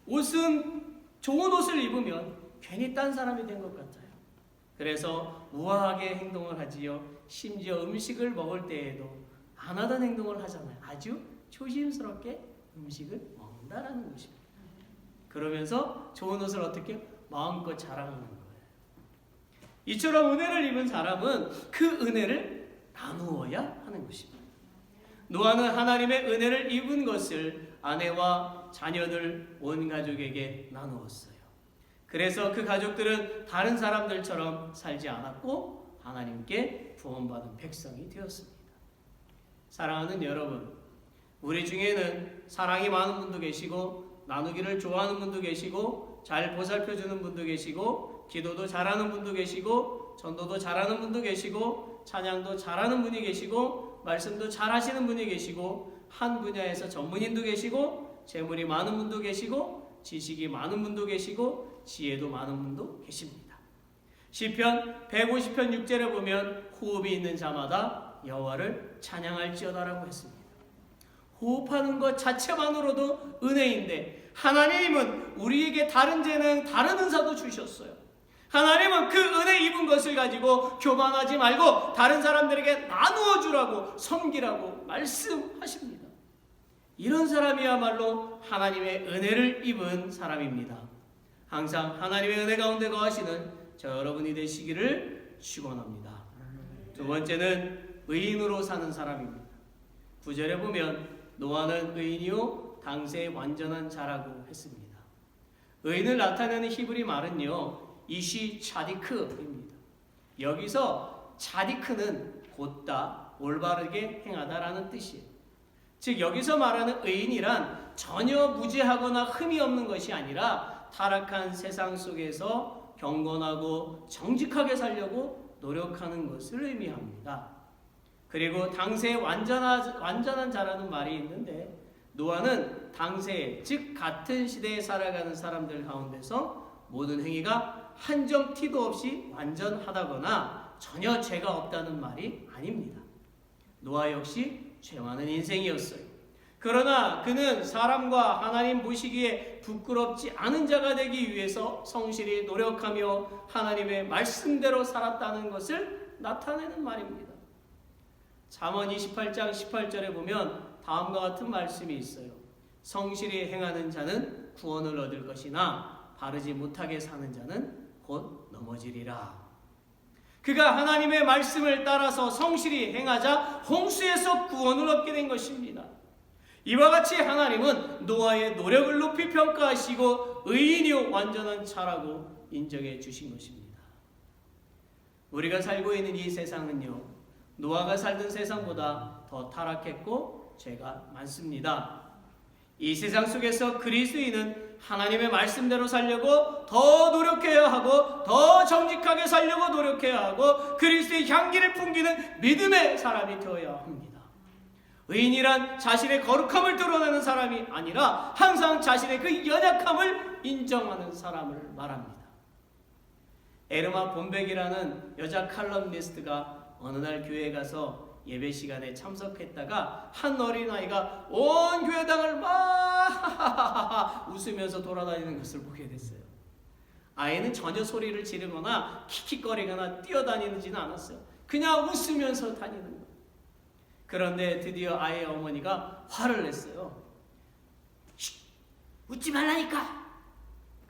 옷은 좋은 옷을 입으면 괜히 딴 사람이 된 것 같아요. 그래서 우아하게 행동을 하지요. 심지어 음식을 먹을 때에도 안 하던 행동을 하잖아요. 아주 조심스럽게 음식을 먹는다라는 것입니다. 그러면서 좋은 옷을 어떻게 마음껏 자랑하는 거예요. 이처럼 은혜를 입은 사람은 그 은혜를 나누어야 하는 것입니다. 노아는 하나님의 은혜를 입은 것을 아내와 자녀들 온 가족에게 나누었어요. 그래서 그 가족들은 다른 사람들처럼 살지 않았고 하나님께 구원받은 백성이 되었습니다. 사랑하는 여러분, 우리 중에는 사랑이 많은 분도 계시고 나누기를 좋아하는 분도 계시고 잘 보살펴주는 분도 계시고 기도도 잘하는 분도 계시고 전도도 잘하는 분도 계시고 찬양도 잘하는 분이 계시고 말씀도 잘하시는 분이 계시고 한 분야에서 전문인도 계시고 재물이 많은 분도 계시고 지식이 많은 분도 계시고 지혜도 많은 분도 계십니다. 시편 150편 6절에 보면 호흡이 있는 자마다 여호와를 찬양할지어다라고 했습니다. 호흡하는 것 자체만으로도 은혜인데 하나님은 우리에게 다른 재능, 다른 은사도 주셨어요. 하나님은 그 은혜 입은 것을 가지고 교만하지 말고 다른 사람들에게 나누어 주라고 섬기라고 말씀하십니다. 이런 사람이야말로 하나님의 은혜를 입은 사람입니다. 항상 하나님의 은혜 가운데 거하시는 저 여러분이 되시기를 축원합니다. 두 번째는 의인으로 사는 사람입니다. 9절에 보면 노아는 의인이요 당세의 완전한 자라고 했습니다. 의인을 나타내는 히브리 말은요 이시 차디크입니다. 여기서 차디크는 곧다 올바르게 행하다라는 뜻이에요. 즉 여기서 말하는 의인이란 전혀 무죄하거나 흠이 없는 것이 아니라 타락한 세상 속에서 경건하고 정직하게 살려고 노력하는 것을 의미합니다. 그리고 당세의 완전한 자라는 말이 있는데 노아는 당세 즉 같은 시대에 살아가는 사람들 가운데서 모든 행위가 한 점 티도 없이 완전하다거나 전혀 죄가 없다는 말이 아닙니다. 노아 역시 죄 많은 인생이었어요. 그러나 그는 사람과 하나님 보시기에 부끄럽지 않은 자가 되기 위해서 성실히 노력하며 하나님의 말씀대로 살았다는 것을 나타내는 말입니다. 잠언 28장 18절에 보면 다음과 같은 말씀이 있어요. 성실히 행하는 자는 구원을 얻을 것이나 바르지 못하게 사는 자는 곧 넘어지리라. 그가 하나님의 말씀을 따라서 성실히 행하자 홍수에서 구원을 얻게 된 것입니다. 이와 같이 하나님은 노아의 노력을 높이 평가하시고 의인이요 완전한 자라고 인정해 주신 것입니다. 우리가 살고 있는 이 세상은요, 노아가 살던 세상보다 더 타락했고 죄가 많습니다. 이 세상 속에서 그리스도인은 하나님의 말씀대로 살려고 더 노력해야 하고 더 정직하게 살려고 노력해야 하고 그리스도의 향기를 풍기는 믿음의 사람이 되어야 합니다. 의인이란 자신의 거룩함을 드러내는 사람이 아니라 항상 자신의 그 연약함을 인정하는 사람을 말합니다. 에르마 본백이라는 여자 칼럼니스트가 어느 날 교회에 가서 예배 시간에 참석했다가 한 어린아이가 온 교회당을 막 웃으면서 돌아다니는 것을 보게 됐어요. 아이는 전혀 소리를 지르거나 킥킥거리거나 뛰어다니지는 않았어요. 그냥 웃으면서 다니는 거예요. 그런데 드디어 아이의 어머니가 화를 냈어요. 웃지 말라니까!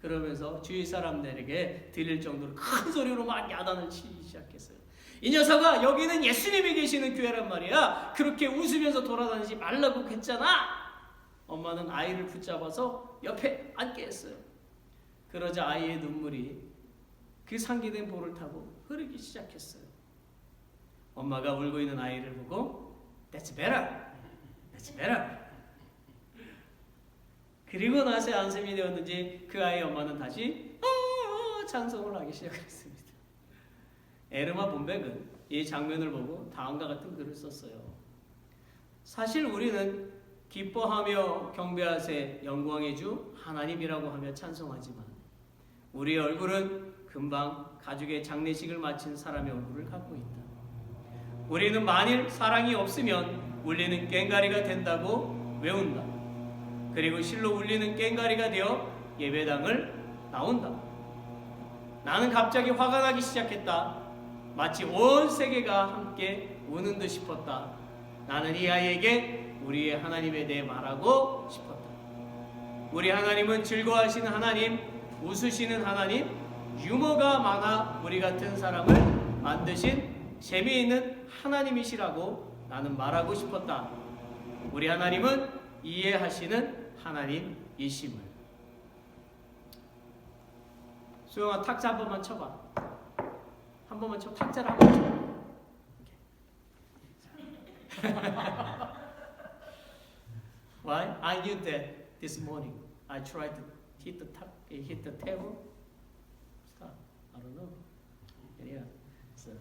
그러면서 주위 사람들에게 들릴 정도로 큰 소리로 막 야단을 치기 시작했어요. 이 녀석아, 여기는 예수님이 계시는 교회란 말이야. 그렇게 웃으면서 돌아다니지 말라고 했잖아. 엄마는 아이를 붙잡아서 옆에 앉게 했어요. 그러자 아이의 눈물이 그 상기된 볼을 타고 흐르기 시작했어요. 엄마가 울고 있는 아이를 보고 That's better. That's better. 그리고 나서 안심이 되었는지 그 아이의 엄마는 다시 찬송을 하기 시작했습니다. 에르마 본백은 이 장면을 보고 다음과 같은 글을 썼어요. 사실 우리는 기뻐하며 경배하세 영광의 주 하나님이라고 하며 찬송하지만 우리의 얼굴은 금방 가족의 장례식을 마친 사람의 얼굴을 갖고 있다. 우리는 만일 사랑이 없으면 울리는 꽹가리가 된다고 외운다. 그리고 실로 울리는 꽹가리가 되어 예배당을 나온다. 나는 갑자기 화가 나기 시작했다. 마치 온 세계가 함께 우는 듯 싶었다. 나는 이 아이에게 우리의 하나님에 대해 말하고 싶었다. 우리 하나님은 즐거워하시는 하나님, 웃으시는 하나님, 유머가 많아 우리 같은 사람을 만드신 재미있는 하나님이시라고 나는 말하고 싶었다. 우리 하나님은 이해하시는 하나님이심을. 수영아, 탁자 한 번만 쳐봐. 한 번만 쳐. 탁자를 한 번만 쳐. Why? I knew that this morning. I tried to hit the table. Stop. I don't know. Yeah. So,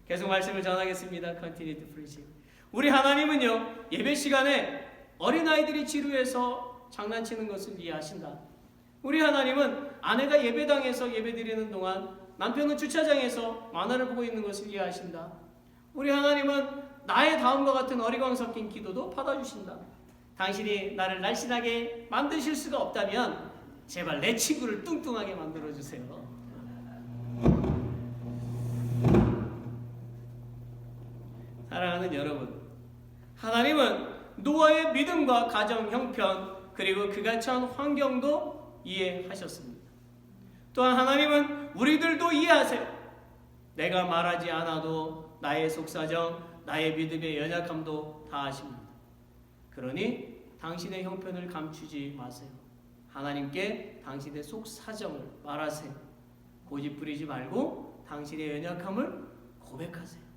계속 말씀을 전하겠습니다. Continue to preach. 우리 하나님은요, 예배 시간에 어린아이들이 지루해서 장난치는 것을 이해하신다. 우리 하나님은 아내가 예배당에서 예배드리는 동안 남편은 주차장에서 만화를 보고 있는 것을 이해하신다. 우리 하나님은 나의 다음과 같은 어리광 섞인 기도도 받아주신다. 당신이 나를 날씬하게 만드실 수가 없다면 제발 내 친구를 뚱뚱하게 만들어주세요. 사랑하는 여러분, 하나님은 노아의 믿음과 가정 형편 그리고 그가 처한 환경도 이해하셨습니다. 또한 하나님은 우리들도 이해하세요. 내가 말하지 않아도 나의 속사정, 나의 믿음의 연약함도 다 아십니다. 그러니 당신의 형편을 감추지 마세요. 하나님께 당신의 속사정을 말하세요. 고집 부리지 말고 당신의 연약함을 고백하세요.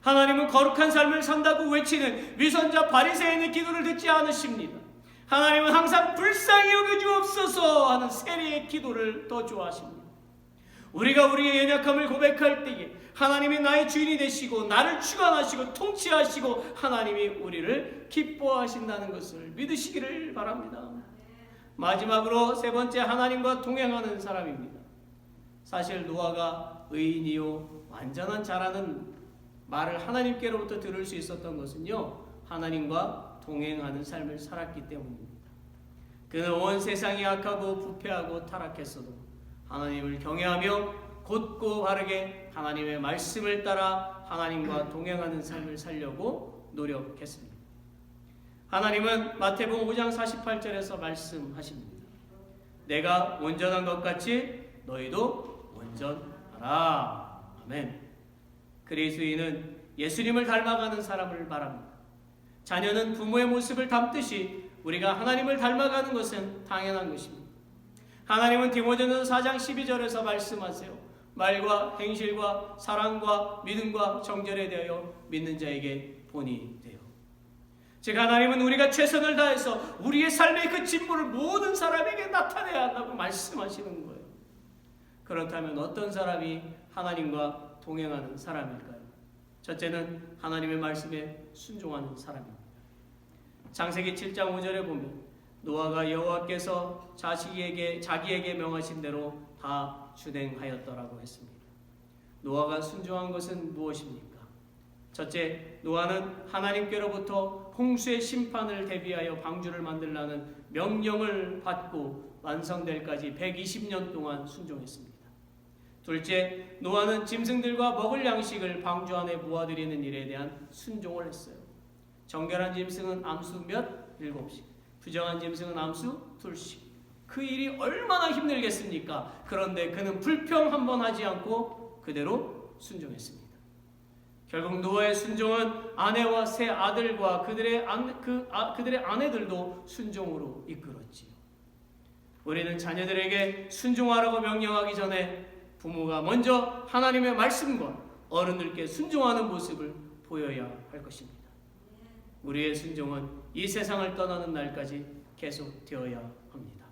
하나님은 거룩한 삶을 산다고 외치는 위선자 바리새인의 기도를 듣지 않으십니다. 하나님은 항상 불쌍히 여겨주옵소서 하는 세리의 기도를 더 좋아하십니다. 우리가 우리의 연약함을 고백할 때에 하나님이 나의 주인이 되시고 나를 주관하시고 통치하시고 하나님이 우리를 기뻐하신다는 것을 믿으시기를 바랍니다. 마지막으로 세 번째, 하나님과 동행하는 사람입니다. 사실 노아가 의인이요 완전한 자라는 말을 하나님께로부터 들을 수 있었던 것은요, 하나님과 동행하는 삶을 살았기 때문입니다. 그는 온 세상이 악하고 부패하고 타락했어도 하나님을 경외하며 곧고 바르게 하나님의 말씀을 따라 하나님과 동행하는 삶을 살려고 노력했습니다. 하나님은 마태복음 5장 48절에서 말씀하십니다. 내가 온전한 것 같이 너희도 온전하라. 아멘. 그리스도인은 예수님을 닮아가는 사람을 말합니다. 자녀는 부모의 모습을 담듯이 우리가 하나님을 닮아가는 것은 당연한 것입니다. 하나님은 디모데전서 4장 12절에서 말씀하세요. 말과 행실과 사랑과 믿음과 정절에 대하여 믿는 자에게 본이 되어. 즉 하나님은 우리가 최선을 다해서 우리의 삶의 그 진보를 모든 사람에게 나타내야 한다고 말씀하시는 거예요. 그렇다면 어떤 사람이 하나님과 동행하는 사람일까요? 첫째는 하나님의 말씀에 순종하는 사람입니다. 창세기 7장 5절에 보면 노아가 여호와께서 자기에게 명하신 대로 다 준행하였더라고 했습니다. 노아가 순종한 것은 무엇입니까? 첫째, 노아는 하나님께로부터 홍수의 심판을 대비하여 방주를 만들라는 명령을 받고 완성될까지 120년 동안 순종했습니다. 둘째, 노아는 짐승들과 먹을 양식을 방주 안에 모아들이는 일에 대한 순종을 했어요. 정결한 짐승은 암수 몇? 7씩. 부정한 짐승은 암수 2씩. 그 일이 얼마나 힘들겠습니까? 그런데 그는 불평 한 번 하지 않고 그대로 순종했습니다. 결국 노아의 순종은 아내와 세 아들과 그들의 아내들도 순종으로 이끌었지요. 우리는 자녀들에게 순종하라고 명령하기 전에 부모가 먼저 하나님의 말씀과 어른들께 순종하는 모습을 보여야 할 것입니다. 우리의 순종은 이 세상을 떠나는 날까지 계속되어야 합니다.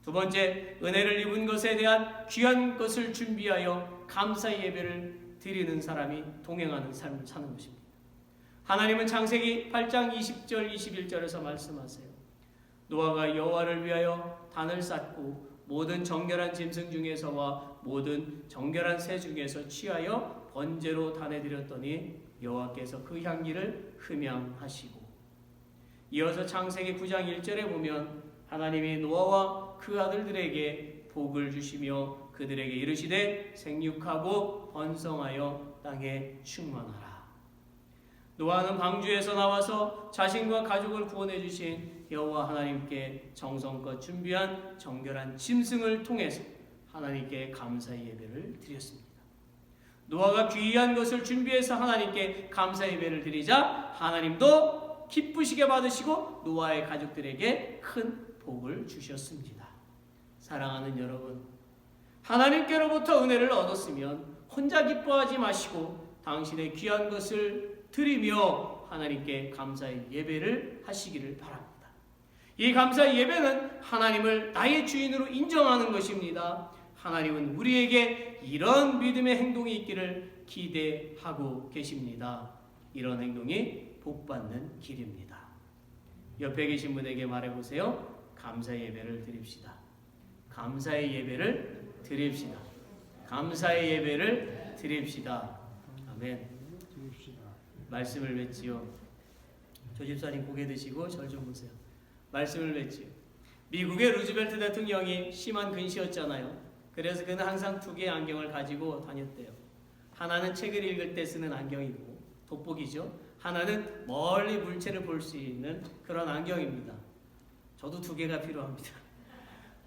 두 번째, 은혜를 입은 것에 대한 귀한 것을 준비하여 감사의 예배를 드리는 사람이 동행하는 삶을 사는 것입니다. 하나님은 창세기 8장 20절 21절에서 말씀하세요. 노아가 여호와를 위하여 단을 쌓고 모든 정결한 짐승 중에서와 모든 정결한 새 중에서 취하여 번제로 단에 드렸더니 여호와께서 그 향기를 흠양하시고. 이어서 창세기 9장 1절에 보면 하나님이 노아와 그 아들들에게 복을 주시며 그들에게 이르시되 생육하고 번성하여 땅에 충만하라. 노아는 방주에서 나와서 자신과 가족을 구원해 주신 여호와 하나님께 정성껏 준비한 정결한 짐승을 통해서 하나님께 감사의 예배를 드렸습니다. 노아가 귀한 것을 준비해서 하나님께 감사 예배를 드리자 하나님도 기쁘시게 받으시고 노아의 가족들에게 큰 복을 주셨습니다. 사랑하는 여러분, 하나님께로부터 은혜를 얻었으면 혼자 기뻐하지 마시고 당신의 귀한 것을 드리며 하나님께 감사의 예배를 하시기를 바랍니다. 이 감사의 예배는 하나님을 나의 주인으로 인정하는 것입니다. 하나님은 우리에게 이런 믿음의 행동이 있기를 기대하고 계십니다. 이런 행동이 복받는 길입니다. 옆에 계신 분에게 말해보세요. 감사의 예배를 드립시다. 감사의 예배를 드립시다. 감사의 예배를 드립시다. 아멘. 말씀을 맺지요. 조 집사님 고개 드시고 절 좀 보세요. 말씀을 맺지요. 미국의 루즈벨트 대통령이 심한 근시였잖아요. 그래서 그는 항상 2개의 안경을 가지고 다녔대요. 하나는 책을 읽을 때 쓰는 안경이고 돋보기죠. 하나는 멀리 물체를 볼 수 있는 그런 안경입니다. 저도 2개가 필요합니다.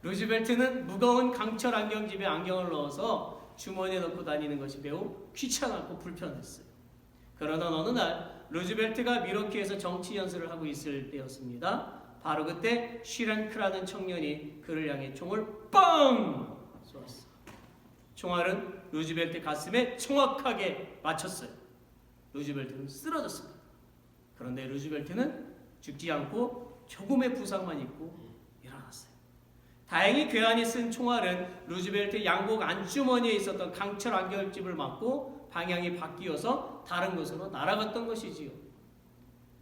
루즈벨트는 무거운 강철 안경집에 안경을 넣어서 주머니에 넣고 다니는 것이 매우 귀찮았고 불편했어요. 그러나 어느 날 루즈벨트가 미러키에서 정치 연설을 하고 있을 때였습니다. 바로 그때 쉬랭크라는 청년이 그를 향해 총을 빵 쏘았어요. 총알은 루즈벨트 가슴에 정확하게 맞췄어요. 루즈벨트는 쓰러졌습니다. 그런데 루즈벨트는 죽지 않고 조금의 부상만 입고 일어났어요. 다행히 괴한이 쓴 총알은 루즈벨트 양복 안주머니에 있었던 강철 안경집을 맞고 방향이 바뀌어서 다른 곳으로 날아갔던 것이지요.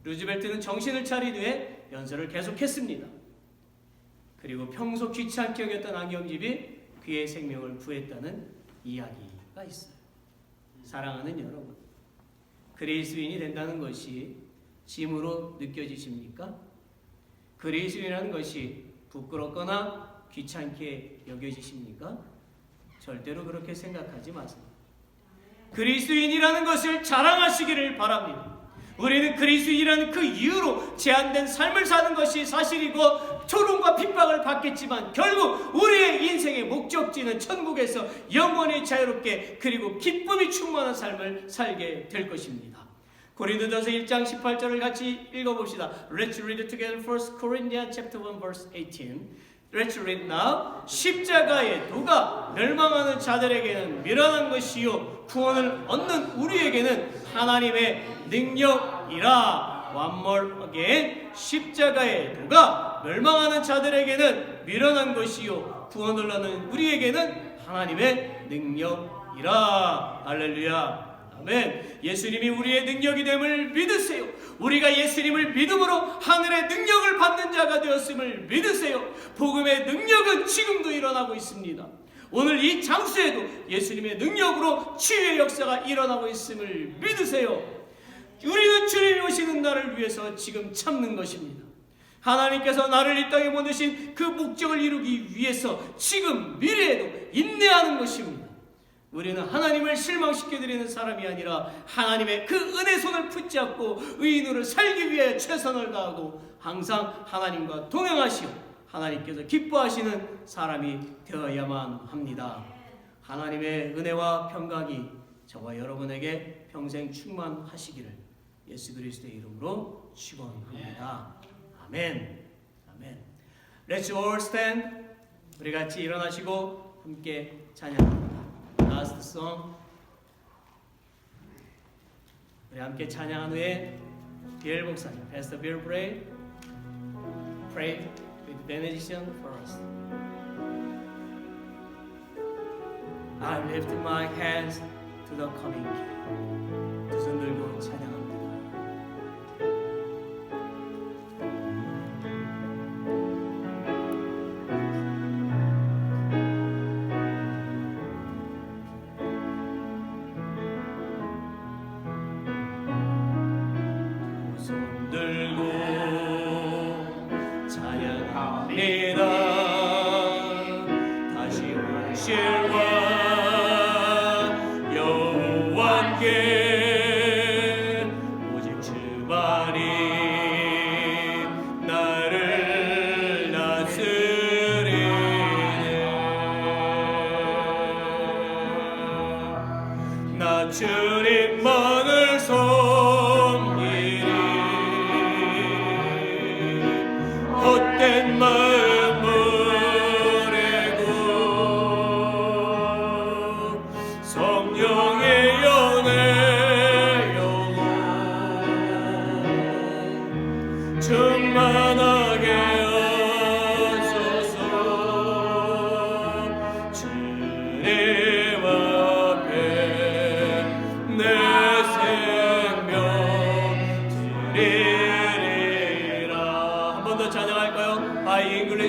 루즈벨트는 정신을 차린 후에 연설을 계속했습니다. 그리고 평소 귀찮게 여겼던 안경집이 그의 생명을 구했다는 이야기가 있어요. 사랑하는 여러분, 그리스도인이 된다는 것이 짐으로 느껴지십니까? 그리스도인이라는 것이 부끄럽거나 귀찮게 여겨지십니까? 절대로 그렇게 생각하지 마세요. 그리스도인이라는 것을 자랑하시기를 바랍니다. 우리는 그리스도인이라는 그 이유로 제한된 삶을 사는 것이 사실이고 조롱과 핍박을 받겠지만 결국 우리의 인생의 목적지는 천국에서 영원히 자유롭게 그리고 기쁨이 충만한 삶을 살게 될 것입니다. 고린도전서 1장 18절을 같이 읽어봅시다. Let's read it together. 1 Corinthians chapter 1 verse 18. Let's read now. 십자가의 도가 멸망하는 자들에게는 미련한 것이요 구원을 얻는 우리에게는 하나님의 능력이라. One more again. 십자가의 도가 멸망하는 자들에게는 미련한 것이요 구원을 얻는 우리에게는 하나님의 능력이라. 할렐루야. 아멘. 예수님이 우리의 능력이 됨을 믿으세요. 우리가 예수님을 믿음으로 하늘의 능력을 받는 자가 되었음을 믿으세요. 복음의 능력은 지금도 일어나고 있습니다. 오늘 이 장소에도 예수님의 능력으로 치유의 역사가 일어나고 있음을 믿으세요. 우리는 주님이 오시는 날을 위해서 지금 참는 것입니다. 하나님께서 나를 이 땅에 보내신 그 목적을 이루기 위해서 지금 미래에도 인내하는 것입니다. 우리는 하나님을 실망시켜드리는 사람이 아니라 하나님의 그 은혜 손을 붙잡고 의인으로 살기 위해 최선을 다하고 항상 하나님과 동행하시오 하나님께서 기뻐하시는 사람이 되어야만 합니다. 하나님의 은혜와 평강이 저와 여러분에게 평생 충만하시기를 예수 그리스도의 이름으로 축원합니다. 아멘. 아멘. Let's all stand. 우리 같이 일어나시고 함께 찬양합니다. Last song. 우리 함께 찬양한 후에 비엘 목사님, Pastor Bill pray with benediction for us. I lift my hands to the coming King. 두 손 들고 찬양합니다. 주님만을 섬기리 헛된 마음 버리고 성령의 연애 영혼 충만하게 하소서. 주님 앞에 내 생명 드리리라. 한 번 더 찬양할까요? By English.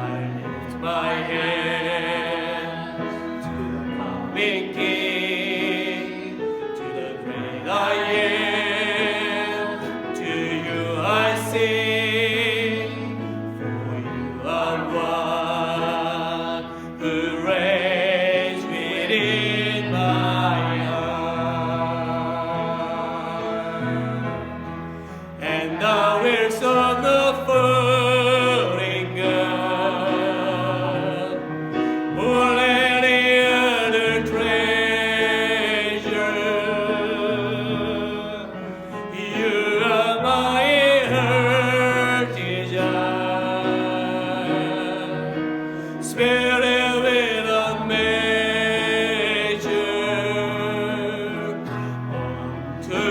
I lift my hand to the coming King, to the great I am. To you I sing, for you are one who reigns within my heart. And I will song of falling God, more than any other treasure. You are my heart desire, Spirit without measure. Unto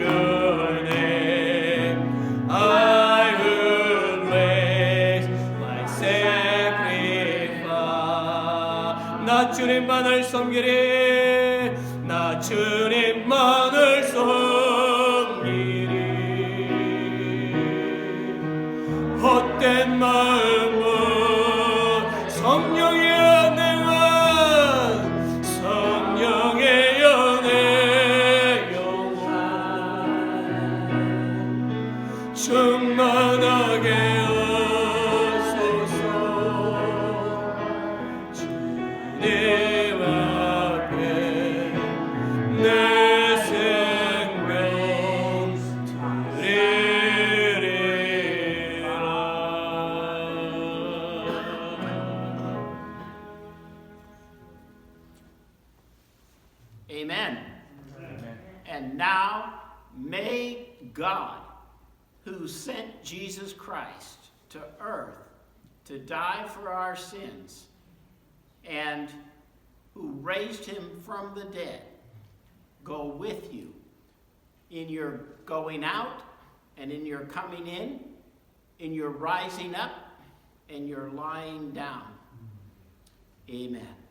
your name I will raise my sacrifice. 나 주님만을 섬기리. 나 주님만을 섬기리. 헛된 마음은 성령의 은혜와 성령의 연애 주님 앞에 내 생명 드리리라. Amen. And now, may God, who sent Jesus Christ to earth to die for our sins, and who raised him from the dead, go with you in your going out and in your coming in your rising up and your lying down. Amen.